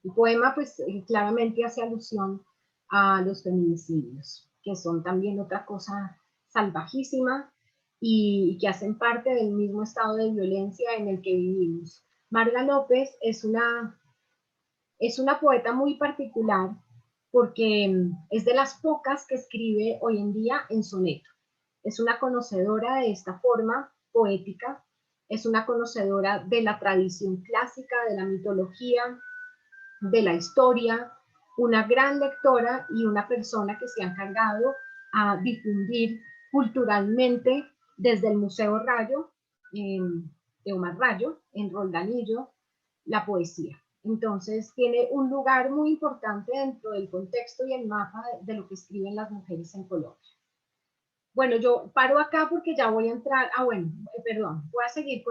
El poema pues claramente hace alusión a los feminicidios, que son también otra cosa salvajísima y que hacen parte del mismo estado de violencia en el que vivimos. Marga López es una poeta muy particular porque es de las pocas que escribe hoy en día en soneto. Es una conocedora de esta forma poética, es una conocedora de la tradición clásica, de la mitología, de la historia, una gran lectora y una persona que se ha encargado a difundir culturalmente desde el Museo Rayo, de Omar Rayo, en Roldanillo, la poesía. Entonces tiene un lugar muy importante dentro del contexto y el mapa de lo que escriben las mujeres en Colombia. Bueno, yo paro acá porque ya voy a entrar, perdón, voy a seguir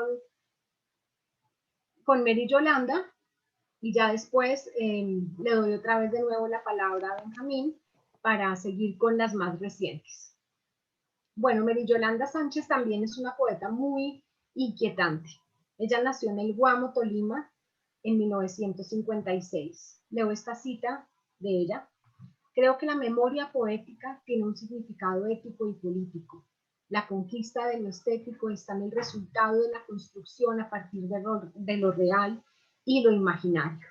con Mary Yolanda y ya después le doy otra vez de nuevo la palabra a Benjamín para seguir con las más recientes. Bueno, Mary Yolanda Sánchez también es una poeta muy inquietante. Ella nació en el Guamo, Tolima, en 1956. Leo esta cita de ella. Creo que la memoria poética tiene un significado ético y político. La conquista de lo estético está en el resultado de la construcción a partir de lo real y lo imaginario.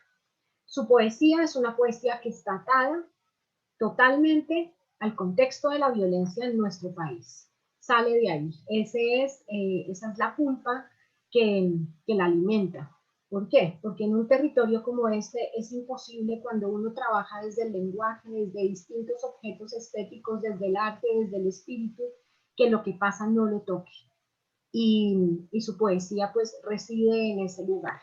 Su poesía es una poesía que está atada totalmente al contexto de la violencia en nuestro país. Sale de ahí. Esa es la pulpa que la alimenta. ¿Por qué? Porque en un territorio como este es imposible cuando uno trabaja desde el lenguaje, desde distintos objetos estéticos, desde el arte, desde el espíritu, que lo que pasa no lo toque. Y su poesía pues reside en ese lugar.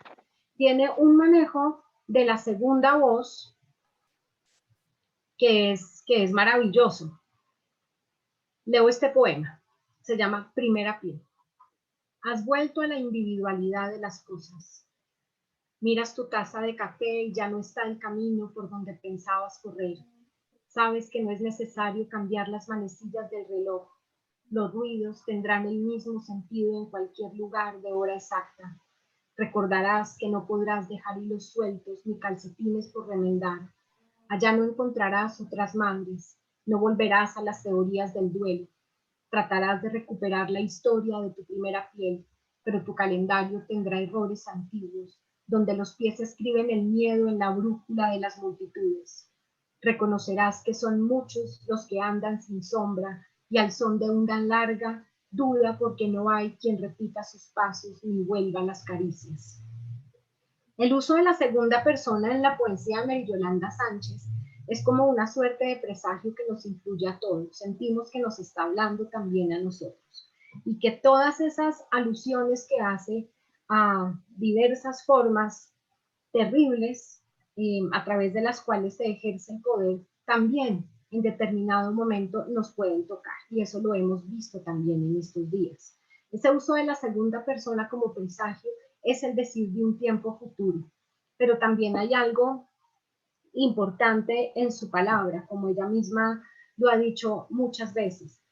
Tiene un manejo de la segunda voz que es maravilloso. Leo este poema, se llama Primera piel. Has vuelto a la individualidad de las cosas. Miras tu taza de café y ya no está el camino por donde pensabas correr. Sabes que no es necesario cambiar las manecillas del reloj. Los ruidos tendrán el mismo sentido en cualquier lugar de hora exacta. Recordarás que no podrás dejar hilos sueltos ni calcetines por remendar. Allá no encontrarás otras madres, no volverás a las teorías del duelo. Tratarás de recuperar la historia de tu primera piel, pero tu calendario tendrá errores antiguos, donde los pies escriben el miedo en la brújula de las multitudes. Reconocerás que son muchos los que andan sin sombra y al son de una larga duda porque no hay quien repita sus pasos ni vuelva las caricias. El uso de la segunda persona en la poesía de Mary Yolanda Sánchez es como una suerte de presagio que nos influye a todos. Sentimos que nos está hablando también a nosotros y que todas esas alusiones que hace a diversas formas terribles a través de las cuales se ejerce el poder, también en determinado momento nos pueden tocar y eso lo hemos visto también en estos días. Ese uso de la segunda persona como presagio es el decir de un tiempo futuro, pero también hay algo importante en su palabra, como ella misma lo ha dicho muchas veces.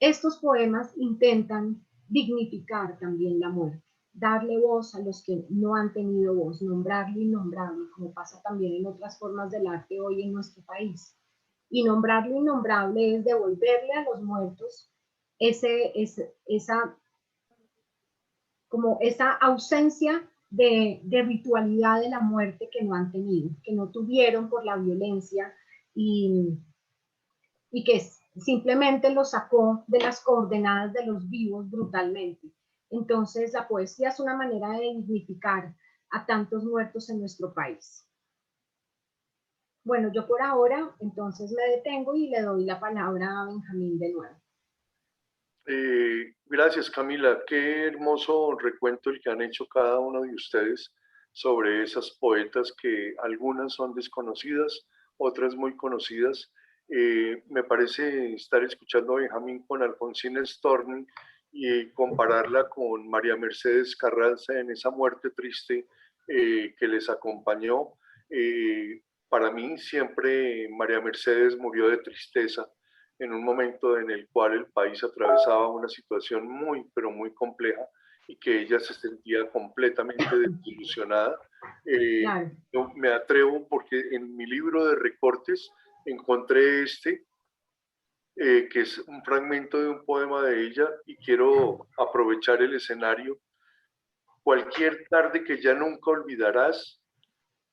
Estos poemas intentan dignificar también la muerte, darle voz a los que no han tenido voz, nombrar lo innombrable, como pasa también en otras formas del arte hoy en nuestro país. Y nombrar lo innombrable es devolverle a los muertos esa ausencia de ritualidad de la muerte que no han tenido, que no tuvieron por la violencia y que simplemente lo sacó de las coordenadas de los vivos brutalmente. Entonces, la poesía es una manera de dignificar a tantos muertos en nuestro país. Bueno, yo por ahora, entonces me detengo y le doy la palabra a Benjamín de nuevo. Gracias, Camila. Qué hermoso recuento el que han hecho cada uno de ustedes sobre esas poetas que algunas son desconocidas, otras muy conocidas. Me parece estar escuchando a Benjamín con Alfonsina Storni y compararla con María Mercedes Carranza en esa muerte triste que les acompañó. Para mí siempre María Mercedes murió de tristeza en un momento en el cual el país atravesaba una situación muy, pero muy compleja y que ella se sentía completamente desilusionada. Claro. Yo me atrevo porque en mi libro de recortes encontré que es un fragmento de un poema de ella y quiero aprovechar el escenario. Cualquier tarde que ya nunca olvidarás,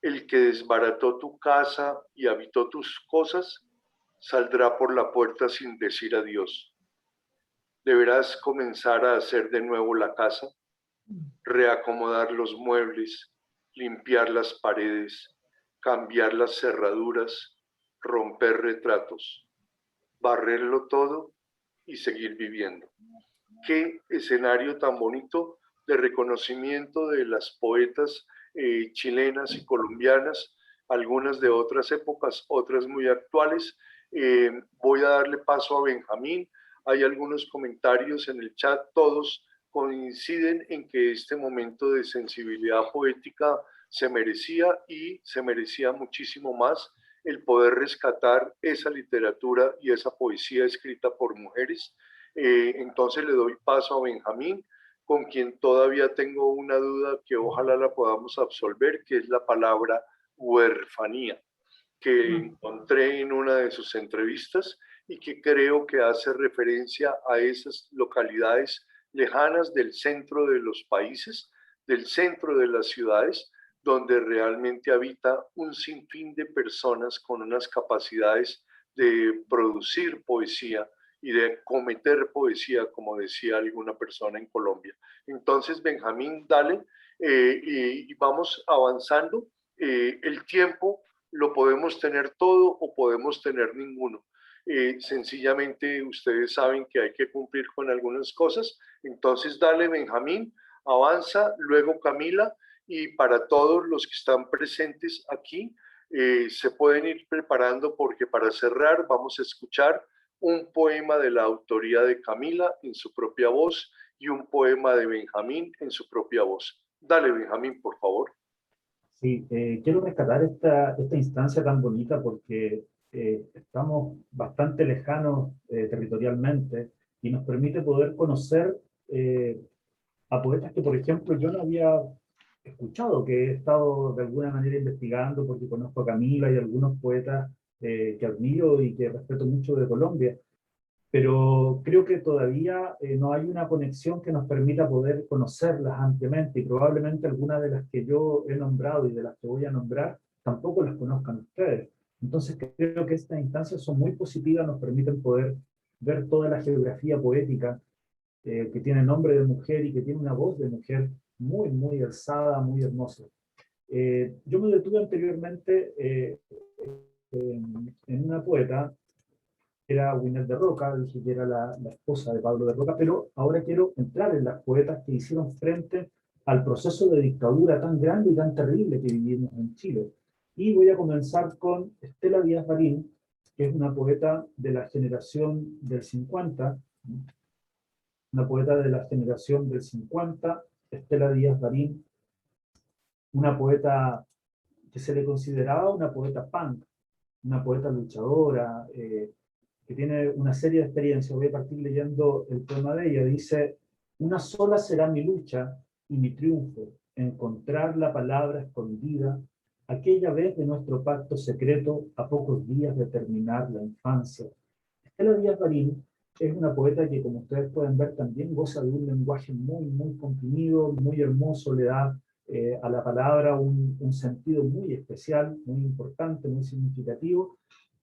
el que desbarató tu casa y habitó tus cosas, saldrá por la puerta sin decir adiós. Deberás comenzar a hacer de nuevo la casa, reacomodar los muebles, limpiar las paredes, cambiar las cerraduras, romper retratos, barrerlo todo y seguir viviendo. Qué escenario tan bonito de reconocimiento de las poetas chilenas y colombianas, algunas de otras épocas, otras muy actuales. Voy a darle paso a Benjamín. Hay algunos comentarios en el chat, todos coinciden en que este momento de sensibilidad poética se merecía y se merecía muchísimo más el poder rescatar esa literatura y esa poesía escrita por mujeres. Entonces le doy paso a Benjamín, con quien todavía tengo una duda que ojalá la podamos absolver, que es la palabra huerfanía, que encontré en una de sus entrevistas y que creo que hace referencia a esas localidades lejanas del centro de los países, del centro de las ciudades, donde realmente habita un sinfín de personas con unas capacidades de producir poesía y de cometer poesía, como decía alguna persona en Colombia. Entonces, Benjamín, dale, y vamos avanzando. El tiempo lo podemos tener todo o podemos tener ninguno. Sencillamente ustedes saben que hay que cumplir con algunas cosas. Entonces, dale, Benjamín, avanza, luego Camila, y para todos los que están presentes aquí, se pueden ir preparando porque para cerrar vamos a escuchar un poema de la autoría de Camila en su propia voz y un poema de Benjamín en su propia voz. Dale, Benjamín, por favor. Sí, quiero rescatar esta instancia tan bonita porque estamos bastante lejanos territorialmente y nos permite poder conocer a poetas que, por ejemplo, yo no había escuchado, que he estado de alguna manera investigando porque conozco a Camila y algunos poetas que admiro y que respeto mucho de Colombia, pero creo que todavía no hay una conexión que nos permita poder conocerlas ampliamente y probablemente algunas de las que yo he nombrado y de las que voy a nombrar tampoco las conozcan ustedes. Entonces creo que estas instancias son muy positivas, nos permiten poder ver toda la geografía poética que tiene nombre de mujer y que tiene una voz de mujer muy, muy alzada, muy hermosa. Yo me detuve anteriormente en una poeta, era Winnet de Roca, dije que era la esposa de Pablo de Roca, pero ahora quiero entrar en las poetas que hicieron frente al proceso de dictadura tan grande y tan terrible que vivimos en Chile. Y voy a comenzar con Estela Díaz Barín, que es una poeta de la generación del 50, una poeta de la generación del 50, Estela Díaz Barín, una poeta que se le consideraba una poeta punk, una poeta luchadora, que tiene una serie de experiencias. Voy a partir leyendo el poema de ella. Dice: una sola será mi lucha y mi triunfo, encontrar la palabra escondida, aquella vez de nuestro pacto secreto, a pocos días de terminar la infancia. Estela Díaz Barín es una poeta que, como ustedes pueden ver, también goza de un lenguaje muy, muy comprimido, muy hermoso, le da a la palabra un sentido muy especial, muy importante, muy significativo,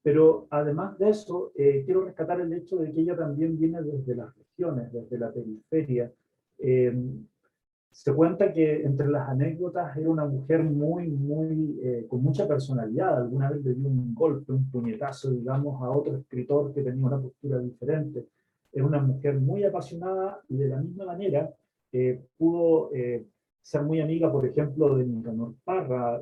pero además de eso, quiero rescatar el hecho de que ella también viene desde las regiones, desde la periferia. Se cuenta que entre las anécdotas era una mujer muy, muy, con mucha personalidad. Alguna vez le dio un golpe, un puñetazo, digamos, a otro escritor que tenía una postura diferente. Era una mujer muy apasionada y de la misma manera pudo ser muy amiga, por ejemplo, de Nicanor Parra,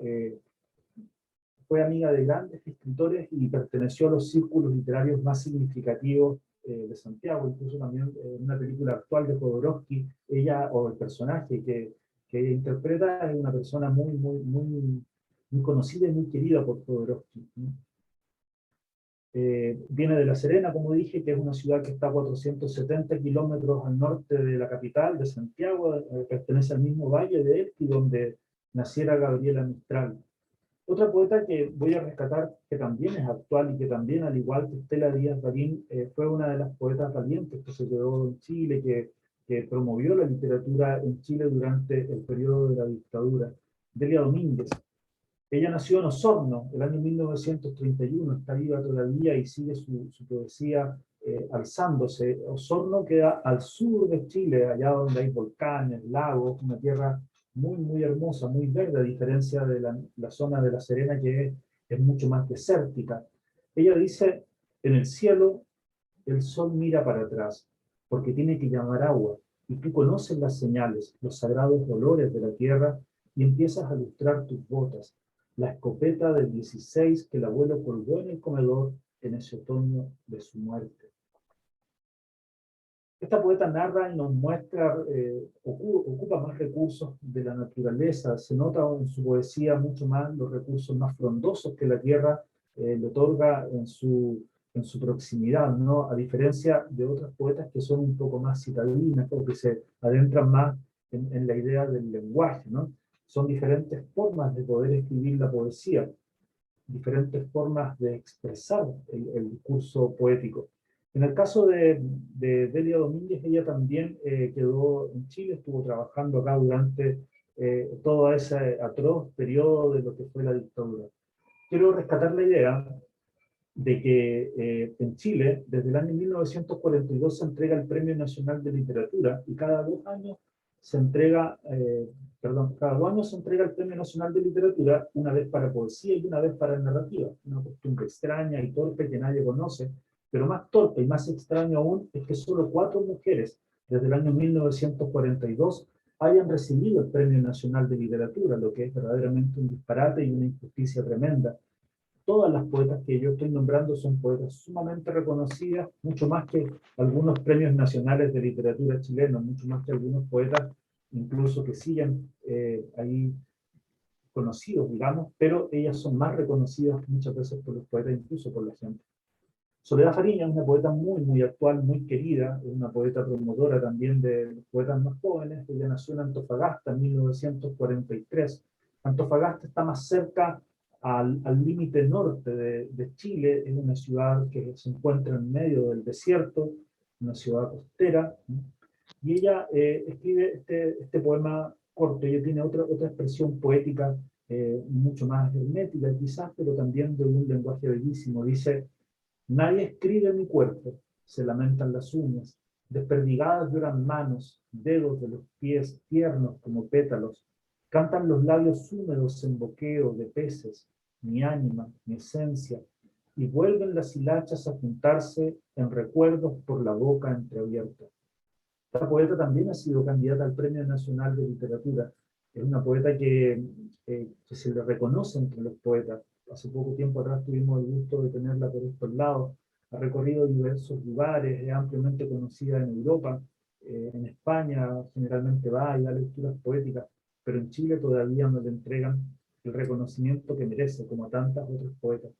fue amiga de grandes escritores y perteneció a los círculos literarios más significativos de Santiago, incluso también en una película actual de Jodorowsky, ella, o el personaje que ella interpreta, es una persona muy, muy, muy, muy conocida y muy querida por Jodorowsky. Viene de La Serena, como dije, que es una ciudad que está a 470 kilómetros al norte de la capital, de Santiago, pertenece al mismo valle de Elqui, donde naciera Gabriela Mistral. Otra poeta que voy a rescatar, que también es actual y que también, al igual que Estela Díaz Barín, fue una de las poetas valientes que se quedó en Chile, que promovió la literatura en Chile durante el periodo de la dictadura, Delia Domínguez. Ella nació en Osorno, el año 1931, está viva todavía y sigue su poesía alzándose. Osorno queda al sur de Chile, allá donde hay volcanes, lagos, una tierra muy, muy hermosa, muy verde, a diferencia de la zona de La Serena, que es mucho más desértica. Ella dice: en el cielo el sol mira para atrás, porque tiene que llamar agua, y tú conoces las señales, los sagrados dolores de la tierra, y empiezas a lustrar tus botas, la escopeta del 16 que el abuelo colgó en el comedor en ese otoño de su muerte. Esta poeta narra y nos muestra, ocupa más recursos de la naturaleza, se nota en su poesía mucho más los recursos más frondosos que la tierra le otorga en su proximidad, ¿no? A diferencia de otras poetas que son un poco más citadinas, o que se adentran más en la idea del lenguaje, ¿no? Son diferentes formas de poder escribir la poesía, diferentes formas de expresar el discurso poético. En el caso de Delia Domínguez, ella también quedó en Chile, estuvo trabajando acá durante todo ese atroz periodo de lo que fue la dictadura. Quiero rescatar la idea de que en Chile, desde el año 1942, se entrega el Premio Nacional de Literatura y cada 2 años se entrega, cada 2 años se entrega el Premio Nacional de Literatura, una vez para poesía y una vez para narrativa. Una costumbre extraña y torpe que nadie conoce, pero más torpe y más extraño aún es que solo 4 mujeres desde el año 1942 hayan recibido el Premio Nacional de Literatura, lo que es verdaderamente un disparate y una injusticia tremenda. Todas las poetas que yo estoy nombrando son poetas sumamente reconocidas, mucho más que algunos premios nacionales de literatura chilenos, mucho más que algunos poetas incluso que siguen ahí conocidos, digamos, pero ellas son más reconocidas muchas veces por los poetas, incluso por la gente. Soledad Fariña es una poeta muy, muy actual, muy querida, es una poeta promotora también de los poetas más jóvenes. Ella nació en Antofagasta en 1943. Antofagasta está más cerca al límite norte de Chile, es una ciudad que se encuentra en medio del desierto, una ciudad costera, ¿no? Y ella escribe este poema corto. Ella tiene otra expresión poética mucho más hermética quizás, pero también de un lenguaje bellísimo. Dice: nadie escribe mi cuerpo, se lamentan las uñas, desperdigadas lloran manos, dedos de los pies tiernos como pétalos, cantan los labios húmedos en boqueo de peces, mi ánima, mi esencia, y vuelven las hilachas a juntarse en recuerdos por la boca entreabierta. Esta poeta también ha sido candidata al Premio Nacional de Literatura. Es una poeta que se le reconoce entre los poetas. Hace poco tiempo atrás tuvimos el gusto de tenerla por estos lados. Ha recorrido diversos lugares, es ampliamente conocida en Europa, en España generalmente va y da lecturas poéticas, pero en Chile todavía no le entregan el reconocimiento que merece, como a tantas otras poetas.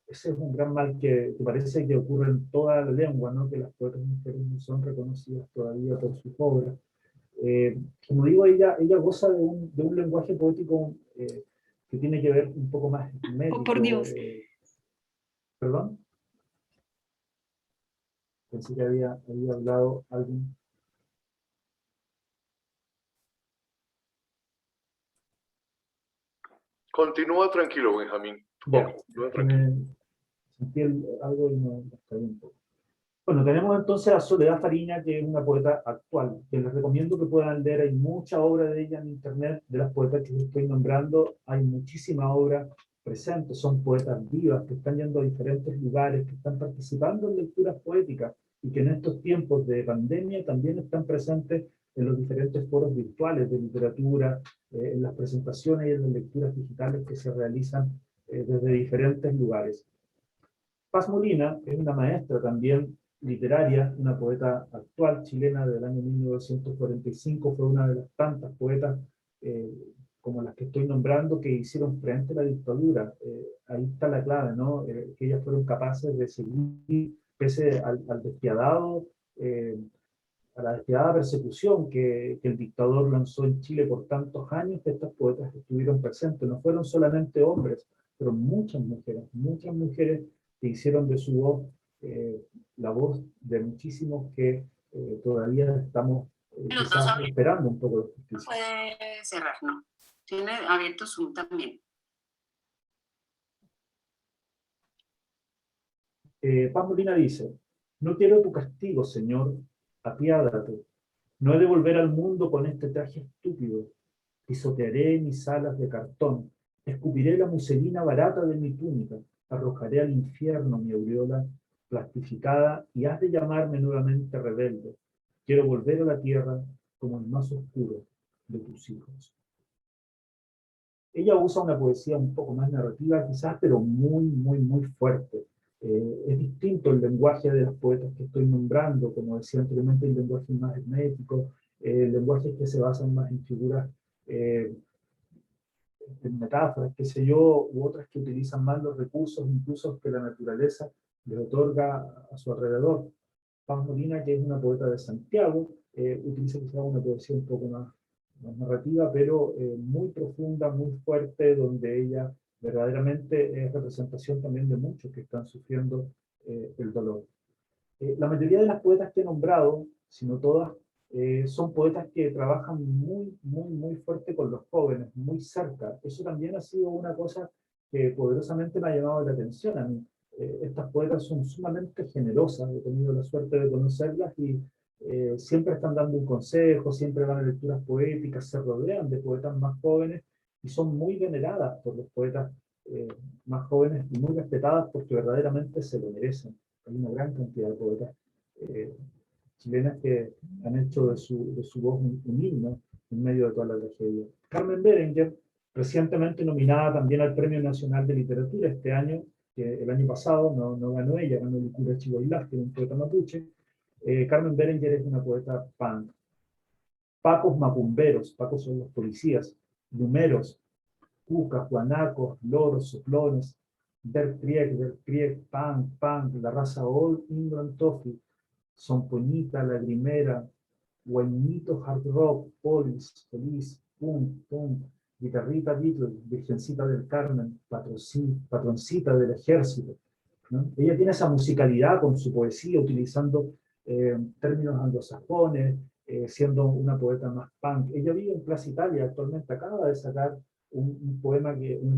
Ese es un gran mal que parece que ocurre en toda la lengua, ¿no? Que las poetas mujeres no son reconocidas todavía por sus obras. Como digo, ella goza de un lenguaje poético que tiene que ver un poco más hermético. Oh, por Dios. ¿Perdón? Pensé que había hablado alguien. Continúa tranquilo, Benjamín. Ya, Continúa tranquilo. sentí algo y me caí un poco. Bueno, tenemos entonces a Soledad Fariña, que es una poeta actual, que les recomiendo que puedan leer. Hay mucha obra de ella en internet, de las poetas que les estoy nombrando, hay muchísima obra presente, son poetas vivas que están yendo a diferentes lugares, que están participando en lecturas poéticas y que en estos tiempos de pandemia también están presentes en los diferentes foros virtuales de literatura, en las presentaciones y en las lecturas digitales que se realizan desde diferentes lugares. Paz Molina es una maestra también literaria, una poeta actual chilena del año 1945, fue una de las tantas poetas como las que estoy nombrando que hicieron frente a la dictadura. Ahí está la clave, ¿no? Que ellas fueron capaces de seguir, pese al despiadado, a la despiadada persecución que el dictador lanzó en Chile por tantos años, que estas poetas estuvieron presentes. No fueron solamente hombres, pero muchas mujeres que hicieron de su voz la voz de muchísimos que todavía estamos quizás esperando un poco de justicia. Puede cerrar, ¿no? Tiene abierto Zoom también. Paz Molina dice: no quiero tu castigo, Señor, apiádate. No he de volver al mundo con este traje estúpido. Pisotearé mis alas de cartón, escupiré la muselina barata de mi túnica, arrojaré al infierno mi aureola plastificada y has de llamarme nuevamente rebelde. Quiero volver a la tierra como el más oscuro de tus hijos. Ella usa una poesía un poco más narrativa quizás, pero muy, muy, muy fuerte. Es distinto el lenguaje de las poetas que estoy nombrando, como decía anteriormente, el lenguaje más hermético, lenguajes que se basan más en figuras, en metáforas, qué sé yo, u otras que utilizan más los recursos, incluso que la naturaleza les otorga a su alrededor. Paz Molina, que es una poeta de Santiago, utiliza quizás una poesía un poco más narrativa, pero muy profunda, muy fuerte, donde ella verdaderamente es representación también de muchos que están sufriendo el dolor. La mayoría de las poetas que he nombrado, si no todas, son poetas que trabajan muy, muy, muy fuerte con los jóvenes, muy cerca. Eso también ha sido una cosa que poderosamente me ha llamado la atención a mí. Estas poetas son sumamente generosas, he tenido la suerte de conocerlas y siempre están dando un consejo, siempre van a lecturas poéticas, se rodean de poetas más jóvenes y son muy veneradas por los poetas más jóvenes y muy respetadas porque verdaderamente se lo merecen. Hay una gran cantidad de poetas chilenas que han hecho de su voz un himno en medio de toda la tragedia. Carmen Berenguer, recientemente nominada también al Premio Nacional de Literatura este año, que el año pasado no ganó ella, ganó Licura Chihuahua, que es un poeta mapuche. Carmen Berenguer es una poeta punk. Pacos macumberos, pacos son los policías, numeros, cucas, guanacos, loros, soplones, der Krieg, punk, la raza Old England Toffee, Sompoñita, Lagrimera, Guaynito, Hard Rock, Police, punk, Guitarrita Beatles, Virgencita del Carmen, Patroncita del Ejército, ¿no? Ella tiene esa musicalidad con su poesía, utilizando términos anglosajones, siendo una poeta más punk. Ella vive en Plaza Italia, actualmente acaba de sacar un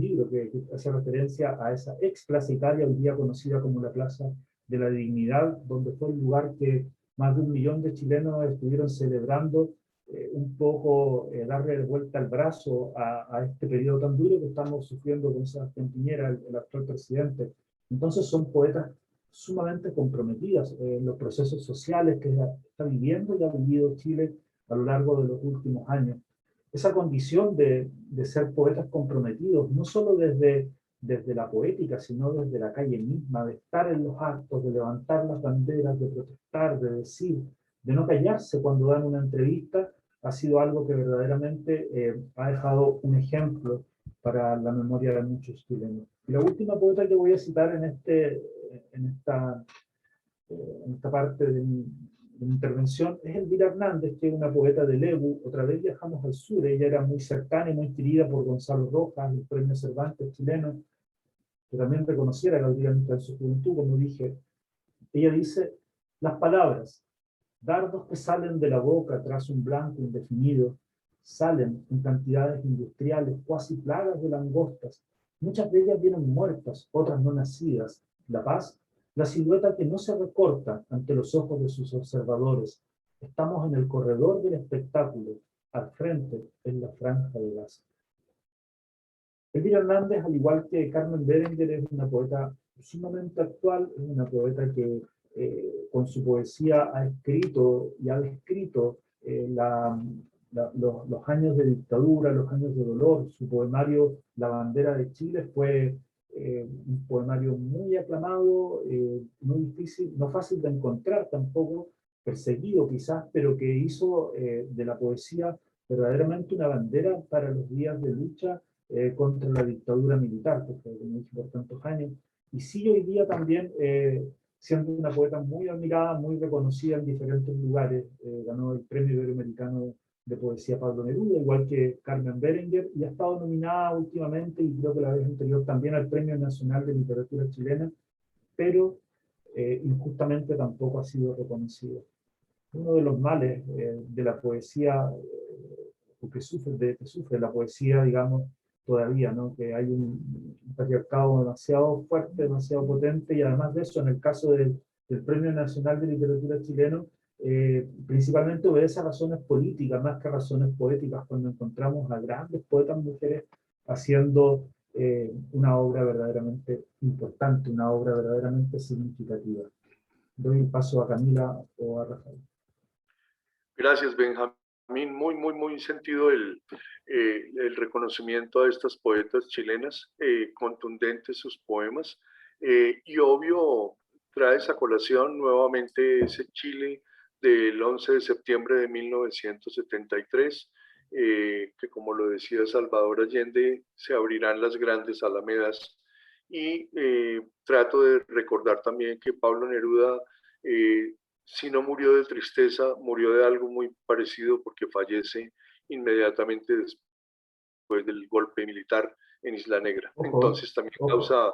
libro que hace referencia a esa ex Plaza Italia, hoy día conocida como la Plaza de la Dignidad, donde fue el lugar que más de 1 millón de chilenos estuvieron celebrando un poco darle de vuelta el brazo a este periodo tan duro que estamos sufriendo con Sebastián Piñera, el actual presidente. Entonces son poetas sumamente comprometidas en los procesos sociales que está viviendo y ha vivido Chile a lo largo de los últimos años. Esa condición de ser poetas comprometidos, no solo desde la poética, sino desde la calle misma, de estar en los actos, de levantar las banderas, de protestar, de decir, de no callarse cuando dan una entrevista, ha sido algo que verdaderamente ha dejado un ejemplo para la memoria de muchos chilenos. Y la última poeta que voy a citar en esta parte de mi intervención es Elvira Hernández, que es una poeta de Lebu. Otra vez viajamos al sur, ella era muy cercana y muy querida por Gonzalo Rojas, el premio Cervantes chileno, que también reconociera la Elvira en su juventud, como dije. Ella dice: las palabras, dardos que salen de la boca tras un blanco indefinido, salen en cantidades industriales, cuasi plagas de langostas. Muchas de ellas vienen muertas, otras no nacidas. La paz, la silueta que no se recorta ante los ojos de sus observadores. Estamos en el corredor del espectáculo, al frente en la franja de Gaza. Elvira Hernández, al igual que Carmen Berenguer, es una poeta sumamente actual, es una poeta que con su poesía ha escrito y ha descrito los años de dictadura, los años de dolor. Su poemario La bandera de Chile fue un poemario muy aclamado, muy difícil, no fácil de encontrar tampoco, perseguido quizás, pero que hizo de la poesía verdaderamente una bandera para los días de lucha contra la dictadura militar, que fue, como dije, por tantos años, y sigue hoy día también siendo una poeta muy admirada, muy reconocida en diferentes lugares. Ganó el Premio Iberoamericano de Poesía Pablo Neruda, igual que Carmen Berenguer, y ha estado nominada últimamente, y creo que la vez anterior también, al Premio Nacional de Literatura Chilena, pero injustamente tampoco ha sido reconocida. Uno de los males de la poesía, que sufre la poesía, digamos, todavía, ¿no? Que hay un patriarcado demasiado fuerte, demasiado potente, y además de eso, en el caso del Premio Nacional de Literatura chileno, principalmente obedece a razones políticas, más que a razones poéticas, cuando encontramos a grandes poetas mujeres haciendo una obra verdaderamente importante, una obra verdaderamente significativa. Doy un paso a Camila o a Rafael. Gracias, Benjamín. muy, muy, muy sentido el reconocimiento a estas poetas chilenas, contundentes sus poemas, y obvio trae a colación nuevamente ese Chile del 11 de septiembre de 1973, que como lo decía Salvador Allende, se abrirán las grandes alamedas. Y trato de recordar también que Pablo Neruda, si no murió de tristeza, murió de algo muy parecido porque fallece inmediatamente después del golpe militar en Isla Negra. Ojo, Entonces también ojo. causa...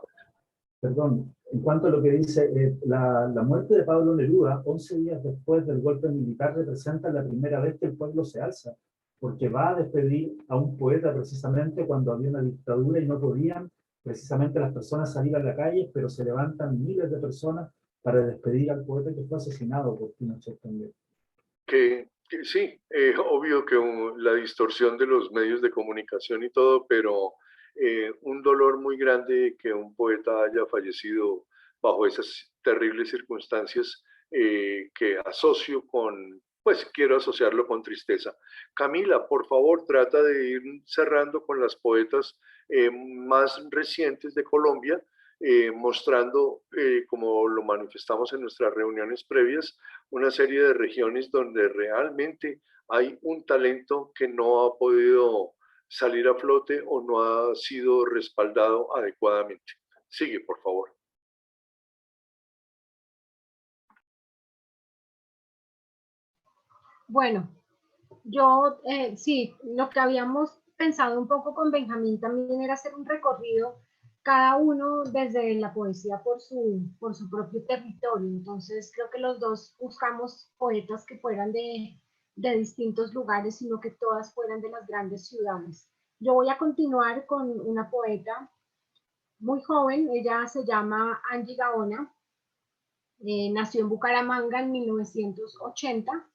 Perdón, en cuanto a lo que dice, la muerte de Pablo Neruda, 11 días después del golpe militar, representa la primera vez que el pueblo se alza, porque va a despedir a un poeta precisamente cuando había una dictadura y no podían precisamente las personas salir a la calle, pero se levantan miles de personas para despedir al poeta que fue asesinado por Pinochet también. Que sí, obvio que la distorsión de los medios de comunicación y todo, pero un dolor muy grande que un poeta haya fallecido bajo esas terribles circunstancias, que asocio con, pues quiero asociarlo con tristeza. Camila, por favor, trata de ir cerrando con las poetas más recientes de Colombia, mostrando, como lo manifestamos en nuestras reuniones previas, una serie de regiones donde realmente hay un talento que no ha podido salir a flote o no ha sido respaldado adecuadamente. Sigue, por favor. Bueno, yo sí, lo que habíamos pensado un poco con Benjamín también era hacer un recorrido, cada uno desde la poesía por su propio territorio. Entonces creo que los dos buscamos poetas que fueran de distintos lugares, sino que todas fueran de las grandes ciudades. Yo voy a continuar con una poeta muy joven, ella se llama Angie Gaona, nació en Bucaramanga en 1980.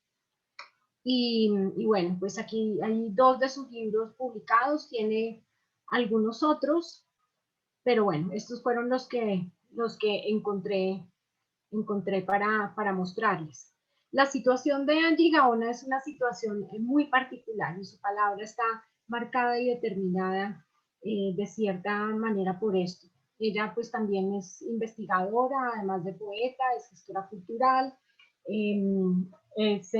Y bueno, pues aquí hay dos de sus libros publicados, tiene algunos otros, pero bueno, estos fueron los que encontré para mostrarles. La situación de Angie Gaona es una situación muy particular y su palabra está marcada y determinada de cierta manera por esto. Ella pues también es investigadora, además de poeta, es gestora cultural, es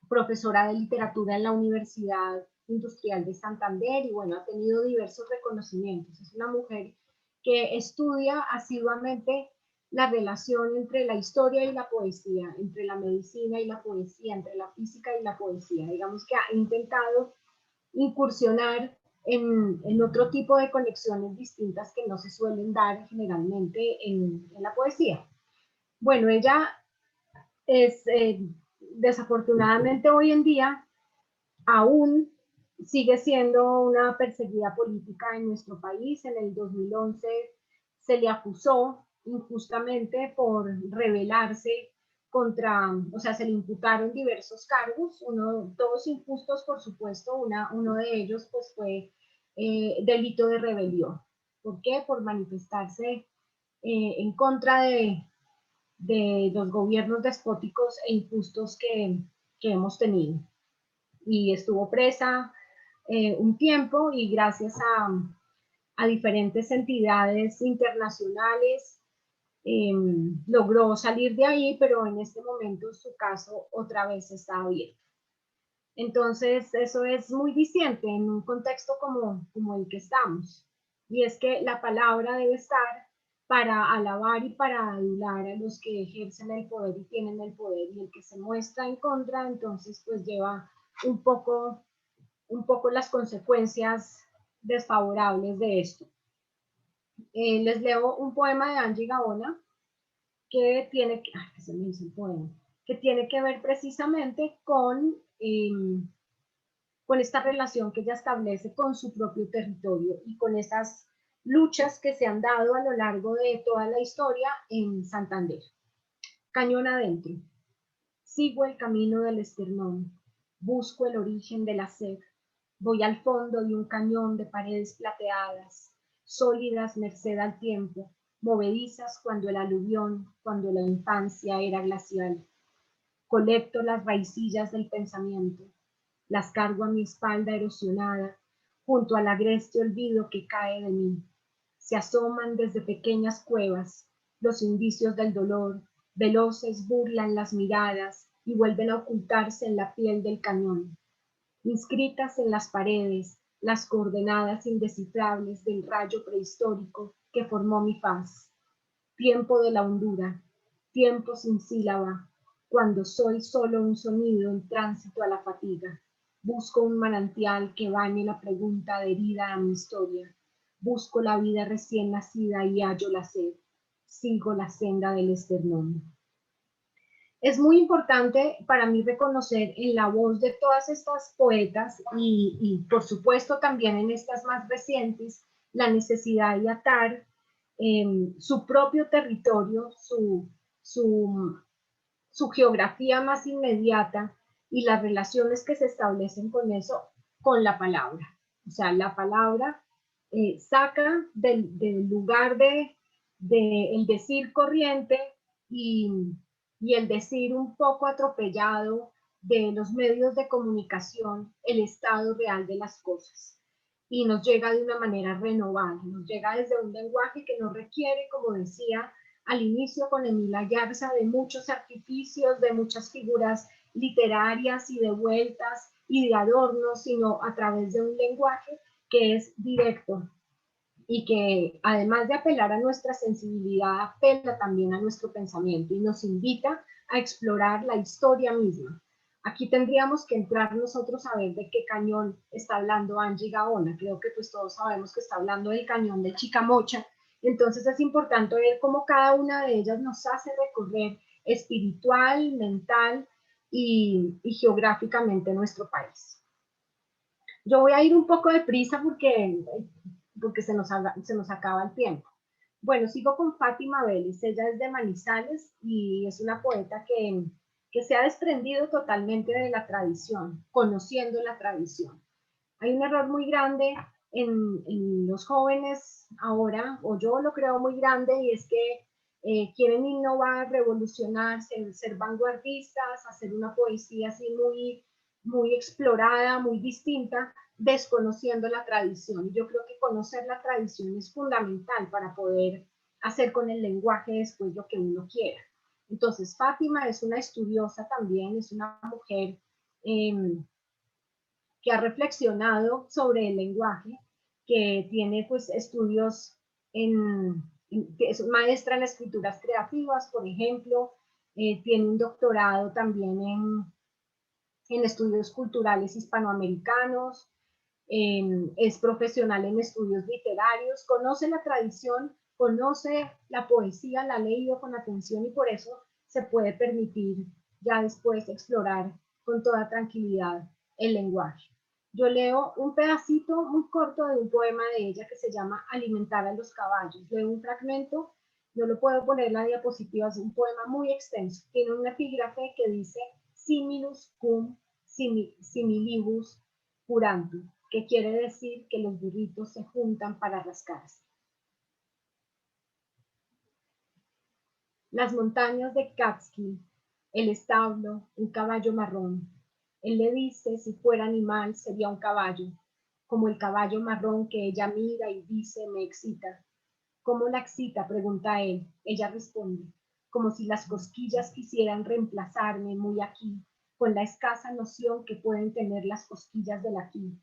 profesora de literatura en la Universidad Industrial de Santander y bueno, ha tenido diversos reconocimientos. Es una mujer que estudia asiduamente la relación entre la historia y la poesía, entre la medicina y la poesía, entre la física y la poesía. Digamos que ha intentado incursionar en otro tipo de conexiones distintas que no se suelen dar generalmente en la poesía. Bueno, ella es desafortunadamente hoy en día aún sigue siendo una perseguida política en nuestro país. En el 2011 se le acusó injustamente por rebelarse contra, o sea, se le imputaron diversos cargos, todos injustos, por supuesto. Uno de ellos pues fue delito de rebelión. ¿Por qué? Por manifestarse en contra de los gobiernos despóticos e injustos que hemos tenido. Y estuvo presa un tiempo y gracias a diferentes entidades internacionales logró salir de ahí, pero en este momento su caso otra vez está abierto. Entonces, eso es muy diciente en un contexto como el que estamos. Y es que la palabra debe estar para alabar y para adular a los que ejercen el poder y tienen el poder. Y el que se muestra en contra, entonces, pues lleva un poco las consecuencias desfavorables de esto. Les leo un poema de Angie Gaona que tiene que, se me hizo el poema, que tiene que ver precisamente con esta relación que ella establece con su propio territorio y con esas luchas que se han dado a lo largo de toda la historia en Santander. Cañón adentro. Sigo el camino del esternón, busco el origen de la sed, voy al fondo de un cañón de paredes plateadas, sólidas merced al tiempo, movedizas cuando el aluvión, cuando la infancia era glacial. Colecto las raicillas del pensamiento, las cargo a mi espalda erosionada, junto al agreste olvido que cae de mí. Se asoman desde pequeñas cuevas los indicios del dolor, veloces burlan las miradas y vuelven a ocultarse en la piel del cañón. Inscritas en las paredes, las coordenadas indescifrables del rayo prehistórico que formó mi faz. Tiempo de la hondura, tiempo sin sílaba, cuando soy solo un sonido en tránsito a la fatiga. Busco un manantial que bañe la pregunta adherida a mi historia. Busco la vida recién nacida y hallo la sed. Sigo la senda del esternón. Es muy importante para mí reconocer en la voz de todas estas poetas y por supuesto también en estas más recientes la necesidad de atar su propio territorio, su geografía más inmediata y las relaciones que se establecen con eso, con la palabra. O sea, la palabra saca del lugar de el decir corriente y el decir un poco atropellado de los medios de comunicación el estado real de las cosas. Y nos llega de una manera renovada, nos llega desde un lenguaje que no requiere, como decía al inicio con Emilia Yarza, de muchos artificios, de muchas figuras literarias y de vueltas y de adornos, sino a través de un lenguaje que es directo y que además de apelar a nuestra sensibilidad, apela también a nuestro pensamiento y nos invita a explorar la historia misma. Aquí tendríamos que entrar nosotros a ver de qué cañón está hablando Angie Gaona. Creo que pues todos sabemos que está hablando del cañón de Chicamocha. Entonces es importante ver cómo cada una de ellas nos hace recorrer espiritual, mental y geográficamente nuestro país. Yo voy a ir un poco deprisa porque se nos acaba el tiempo. Bueno, sigo con Fátima Vélez. Ella es de Manizales y es una poeta que se ha desprendido totalmente de la tradición, conociendo la tradición. Hay un error muy grande en los jóvenes ahora, o yo lo creo muy grande, y es que quieren innovar, revolucionar, ser vanguardistas, hacer una poesía así muy explorada, muy distinta, desconociendo la tradición. Yo creo que conocer la tradición es fundamental para poder hacer con el lenguaje después lo que uno quiera. Entonces, Fátima es una estudiosa también, es una mujer que ha reflexionado sobre el lenguaje, que tiene pues estudios que es maestra en escrituras creativas, por ejemplo, tiene un doctorado también en estudios culturales hispanoamericanos, es profesional en estudios literarios, conoce la tradición, conoce la poesía, la ha leído con atención y por eso se puede permitir ya después explorar con toda tranquilidad el lenguaje. Yo leo un pedacito muy corto de un poema de ella que se llama Alimentar a los caballos. Leo un fragmento, no lo puedo poner en la diapositiva, es un poema muy extenso. Tiene un epígrafe que dice similus cum similibus curantur, que quiere decir que los burritos se juntan para rascarse. Las montañas de Catskill, el establo, un caballo marrón. Él le dice, si fuera animal sería un caballo, como el caballo marrón que ella mira y dice, me excita. ¿Cómo la excita?, pregunta él. Ella responde, como si las cosquillas quisieran reemplazarme muy aquí, con la escasa noción que pueden tener las cosquillas del aquí.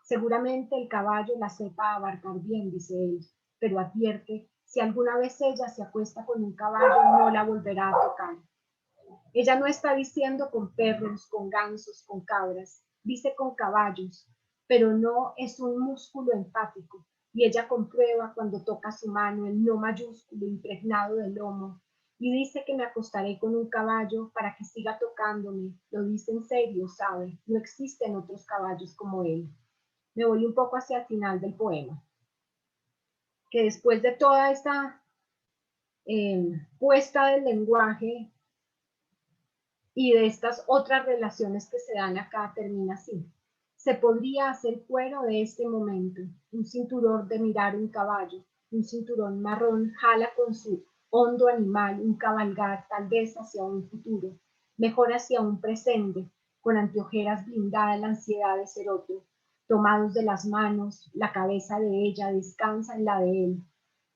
Seguramente el caballo la sepa abarcar bien, dice él, pero advierte, si alguna vez ella se acuesta con un caballo, no la volverá a tocar. Ella no está diciendo con perros, con gansos, con cabras, dice con caballos, pero no es un músculo empático, y ella comprueba cuando toca su mano el no mayúsculo impregnado del lomo, y dice que me acostaré con un caballo para que siga tocándome, lo dice en serio, sabe, no existen otros caballos como él. Me voy un poco hacia el final del poema, que después de toda esta puesta del lenguaje y de estas otras relaciones que se dan acá, termina así. Se podría hacer cuero de este momento, un cinturón de mirar un caballo, un cinturón marrón jala con su hondo animal un cabalgar tal vez hacia un futuro. mejor hacia un presente, con anteojeras blindada la ansiedad de ser otro, tomados de las manos, la cabeza de ella descansa en la de él,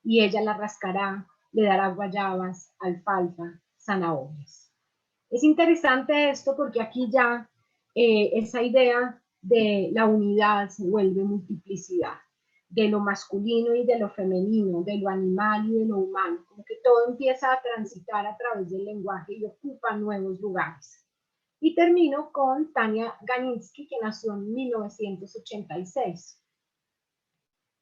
y ella la rascará, le dará guayabas, alfalfa, zanahorias. Es interesante esto porque aquí ya esa idea de la unidad se vuelve multiplicidad, de lo masculino y de lo femenino, de lo animal y de lo humano, como que todo empieza a transitar a través del lenguaje y ocupa nuevos lugares. Y termino con Tania Ganinsky, que nació en 1986.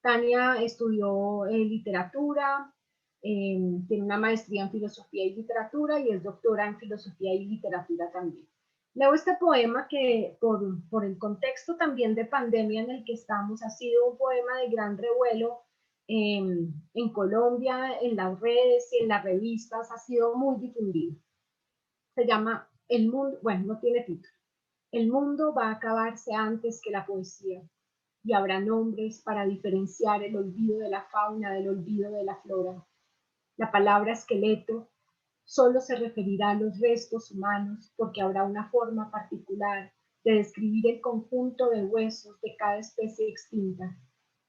Tania estudió literatura, tiene una maestría en filosofía y literatura y es doctora en filosofía y literatura también. Leo este poema que por el contexto también de pandemia en el que estamos ha sido un poema de gran revuelo en Colombia, en las redes y en las revistas, ha sido muy difundido. Se llama El mundo, bueno, no tiene título. El mundo va a acabarse antes que la poesía y habrá nombres para diferenciar el olvido de la fauna del olvido de la flora. La palabra esqueleto solo se referirá a los restos humanos porque habrá una forma particular de describir el conjunto de huesos de cada especie extinta.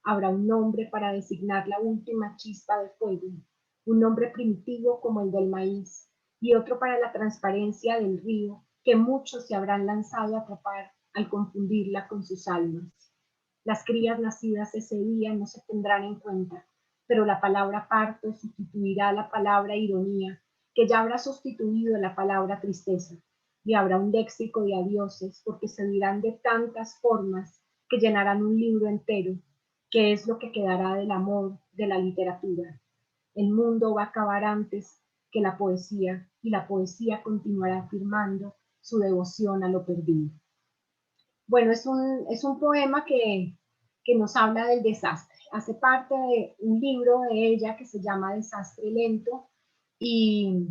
Habrá un nombre para designar la última chispa de fuego, un nombre primitivo como el del maíz y otro para la transparencia del río que muchos se habrán lanzado a atrapar al confundirla con sus almas. Las crías nacidas ese día no se tendrán en cuenta, pero la palabra parto sustituirá la palabra ironía, que ya habrá sustituido la palabra tristeza, y habrá un léxico de adioses, porque se dirán de tantas formas que llenarán un libro entero, que es lo que quedará del amor de la literatura. El mundo va a acabar antes que la poesía, y la poesía continuará afirmando su devoción a lo perdido. Bueno, es un poema que nos habla del desastre. Hace parte de un libro de ella que se llama Desastre Lento y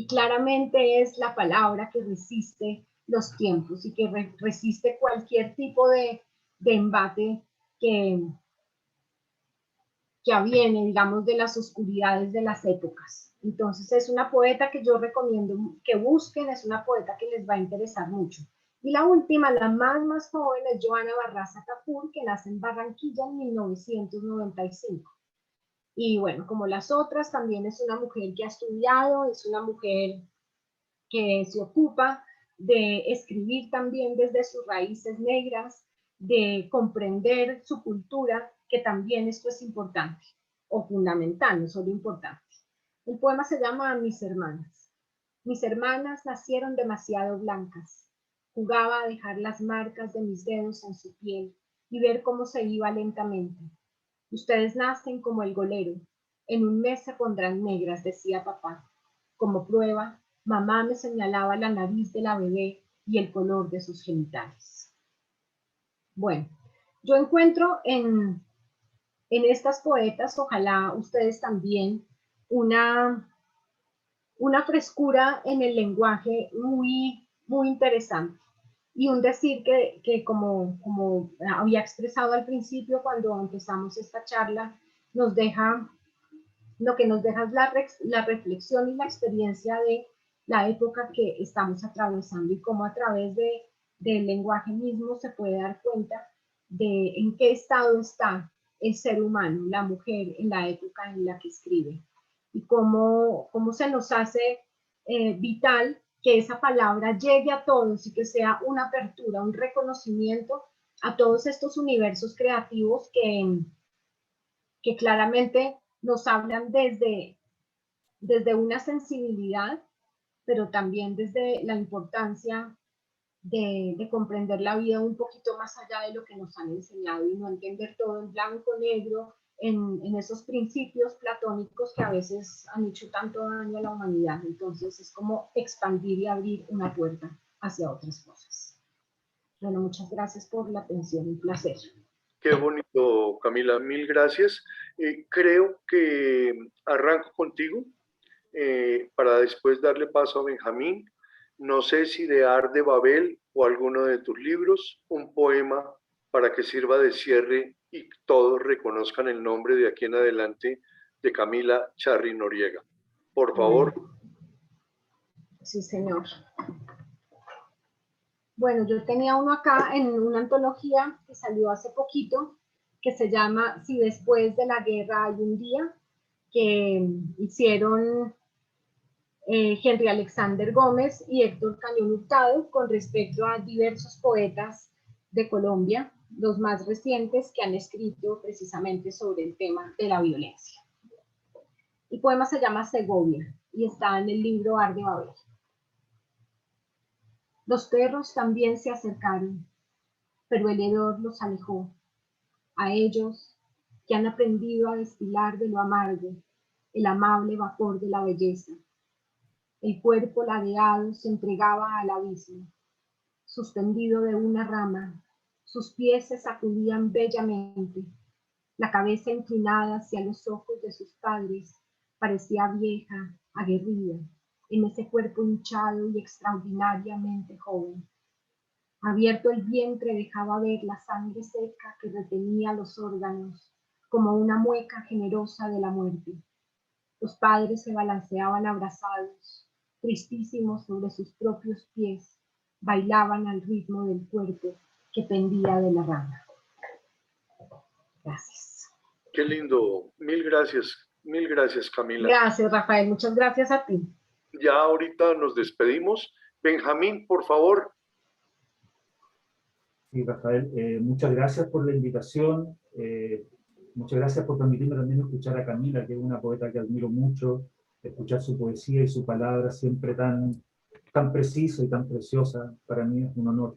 claramente es la palabra que resiste los tiempos y que resiste cualquier tipo de embate que aviene, digamos, de las oscuridades de las épocas. Entonces es una poeta que yo recomiendo que busquen, es una poeta que les va a interesar mucho. Y la última, la más joven, es Joana Barraza Capur, que nace en Barranquilla en 1995. Y bueno, como las otras, también es una mujer que ha estudiado, es una mujer que se ocupa de escribir también desde sus raíces negras, de comprender su cultura, que también esto es importante, o fundamental, no solo importante. El poema se llama Mis hermanas. Mis hermanas nacieron demasiado blancas. Jugaba a dejar las marcas de mis dedos en su piel y ver cómo se iba lentamente. Ustedes nacen como el golero. En un mes se pondrán negras, decía papá. Como prueba, mamá me señalaba la nariz de la bebé y el color de sus genitales. Bueno, yo encuentro en estas poetas, ojalá ustedes también, una frescura en el lenguaje muy, muy interesante. Y un decir que como había expresado al principio cuando empezamos esta charla, nos deja, lo que nos deja es la reflexión y la experiencia de la época que estamos atravesando y cómo a través del lenguaje mismo se puede dar cuenta de en qué estado está el ser humano, la mujer en la época en la que escribe y cómo se nos hace vital que esa palabra llegue a todos y que sea una apertura, un reconocimiento a todos estos universos creativos que claramente nos hablan desde una sensibilidad, pero también desde la importancia de comprender la vida un poquito más allá de lo que nos han enseñado y no entender todo en blanco, negro, en esos principios platónicos que a veces han hecho tanto daño a la humanidad. Entonces es como expandir y abrir una puerta hacia otras cosas. Bueno, muchas gracias por la atención, un placer. Qué bonito, Camila, mil gracias. Creo que arranco contigo para después darle paso a Benjamín. No sé si de Ar de Babel o alguno de tus libros, un poema para que sirva de cierre y todos reconozcan el nombre de aquí en adelante de Camila Charri Noriega. Por favor. Sí, señor. Bueno, yo tenía uno acá en una antología que salió hace poquito, que se llama Si después de la guerra hay un día, que hicieron Henry Alexander Gómez y Héctor Cañón Hurtado con respecto a diversos poetas de Colombia, los más recientes que han escrito precisamente sobre el tema de la violencia. El poema se llama Segovia y está en el libro Ar de Babel. Los perros también se acercaron, pero el hedor los alejó. A ellos, que han aprendido a destilar de lo amargo el amable vapor de la belleza. El cuerpo ladeado se entregaba al abismo. Suspendido de una rama, sus pies se sacudían bellamente. La cabeza inclinada hacia los ojos de sus padres parecía vieja, aguerrida, en ese cuerpo hinchado y extraordinariamente joven. Abierto el vientre dejaba ver la sangre seca que retenía los órganos, como una mueca generosa de la muerte. Los padres se balanceaban abrazados, tristísimos sobre sus propios pies, bailaban al ritmo del cuerpo que pendía de la rama. Gracias. Qué lindo. Mil gracias, Camila. Gracias, Rafael. Muchas gracias a ti. Ya ahorita nos despedimos. Benjamín, por favor. Sí, Rafael, muchas gracias por la invitación. Muchas gracias por permitirme también escuchar a Camila, que es una poeta que admiro mucho, escuchar su poesía y su palabra siempre tan precisa y tan preciosa. Para mí es un honor.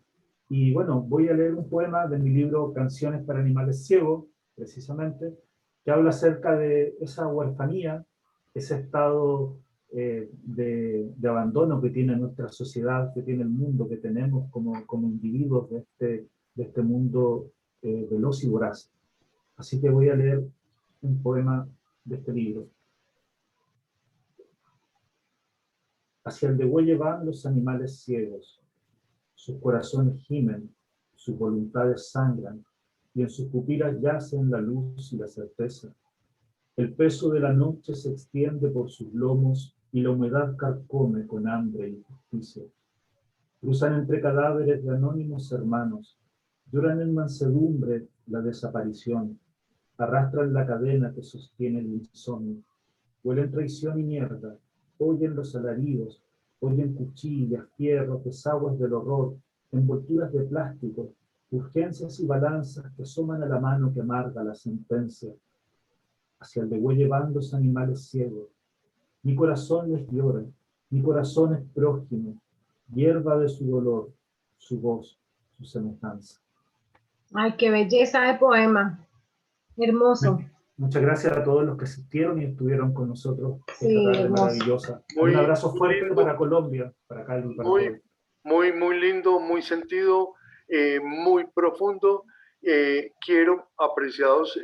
Y bueno, voy a leer un poema de mi libro Canciones para Animales Ciegos, precisamente, que habla acerca de esa huerfanía, ese estado de abandono que tiene nuestra sociedad, que tiene el mundo, que tenemos como individuos de este mundo veloz y voraz. Así que voy a leer un poema de este libro. Hacia el degüelle van los animales ciegos. Sus corazones gimen, sus voluntades sangran, y en sus pupilas yacen la luz y la certeza. El peso de la noche se extiende por sus lomos y la humedad carcome con hambre y justicia. Cruzan entre cadáveres de anónimos hermanos, lloran en mansedumbre la desaparición, arrastran la cadena que sostiene el insomnio, huelen traición y mierda, oyen los alaridos, oyen cuchillas, fierros, desagües del horror, envolturas de plástico, urgencias y balanzas que asoman a la mano que amarga la sentencia. Hacia el degüelle van los animales ciegos. Mi corazón les llora, mi corazón es prójimo, hierba de su dolor, su voz, su semejanza. Ay, qué belleza de poema. Hermoso. Muchas gracias a todos los que asistieron y estuvieron con nosotros Sí, esta tarde hermoso. maravillosa. Un abrazo fuerte lindo. para Colombia, para Calvi, para todos. Muy lindo, muy sentido, muy profundo. Quiero, apreciados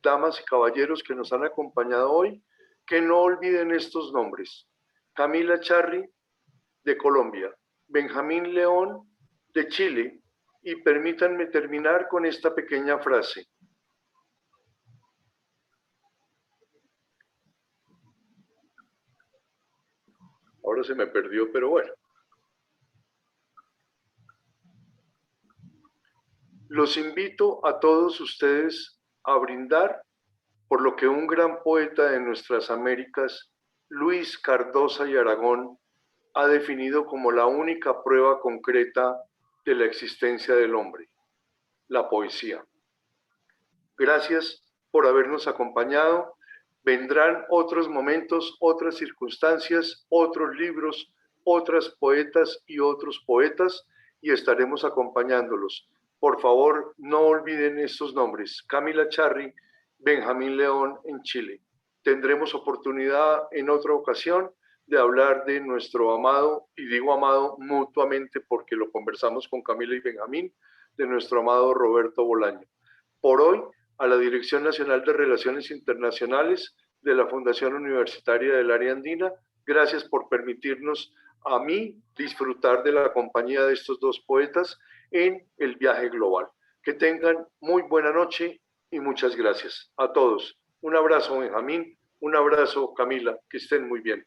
damas y caballeros que nos han acompañado hoy, que no olviden estos nombres. Camila Charri, de Colombia, Benjamín León, de Chile, y permítanme terminar con esta pequeña frase. Ahora se me perdió, pero bueno. Los invito a todos ustedes a brindar por lo que un gran poeta de nuestras Américas, Luis Cardosa y Aragón, ha definido como la única prueba concreta de la existencia del hombre, la poesía. Gracias por habernos acompañado. Vendrán otros momentos, otras circunstancias, otros libros, otras poetas y otros poetas, y estaremos acompañándolos. Por favor, no olviden estos nombres: Camila Charri, Benjamín León en Chile. Tendremos oportunidad en otra ocasión de hablar de nuestro amado, y digo amado mutuamente porque lo conversamos con Camila y Benjamín, de nuestro amado Roberto Bolaño. Por hoy, a la Dirección Nacional de Relaciones Internacionales de la Fundación Universitaria del Área Andina, gracias por permitirnos a mí disfrutar de la compañía de estos dos poetas en el viaje global. Que tengan muy buena noche y muchas gracias a todos. Un abrazo, Benjamín, un abrazo, Camila, que estén muy bien.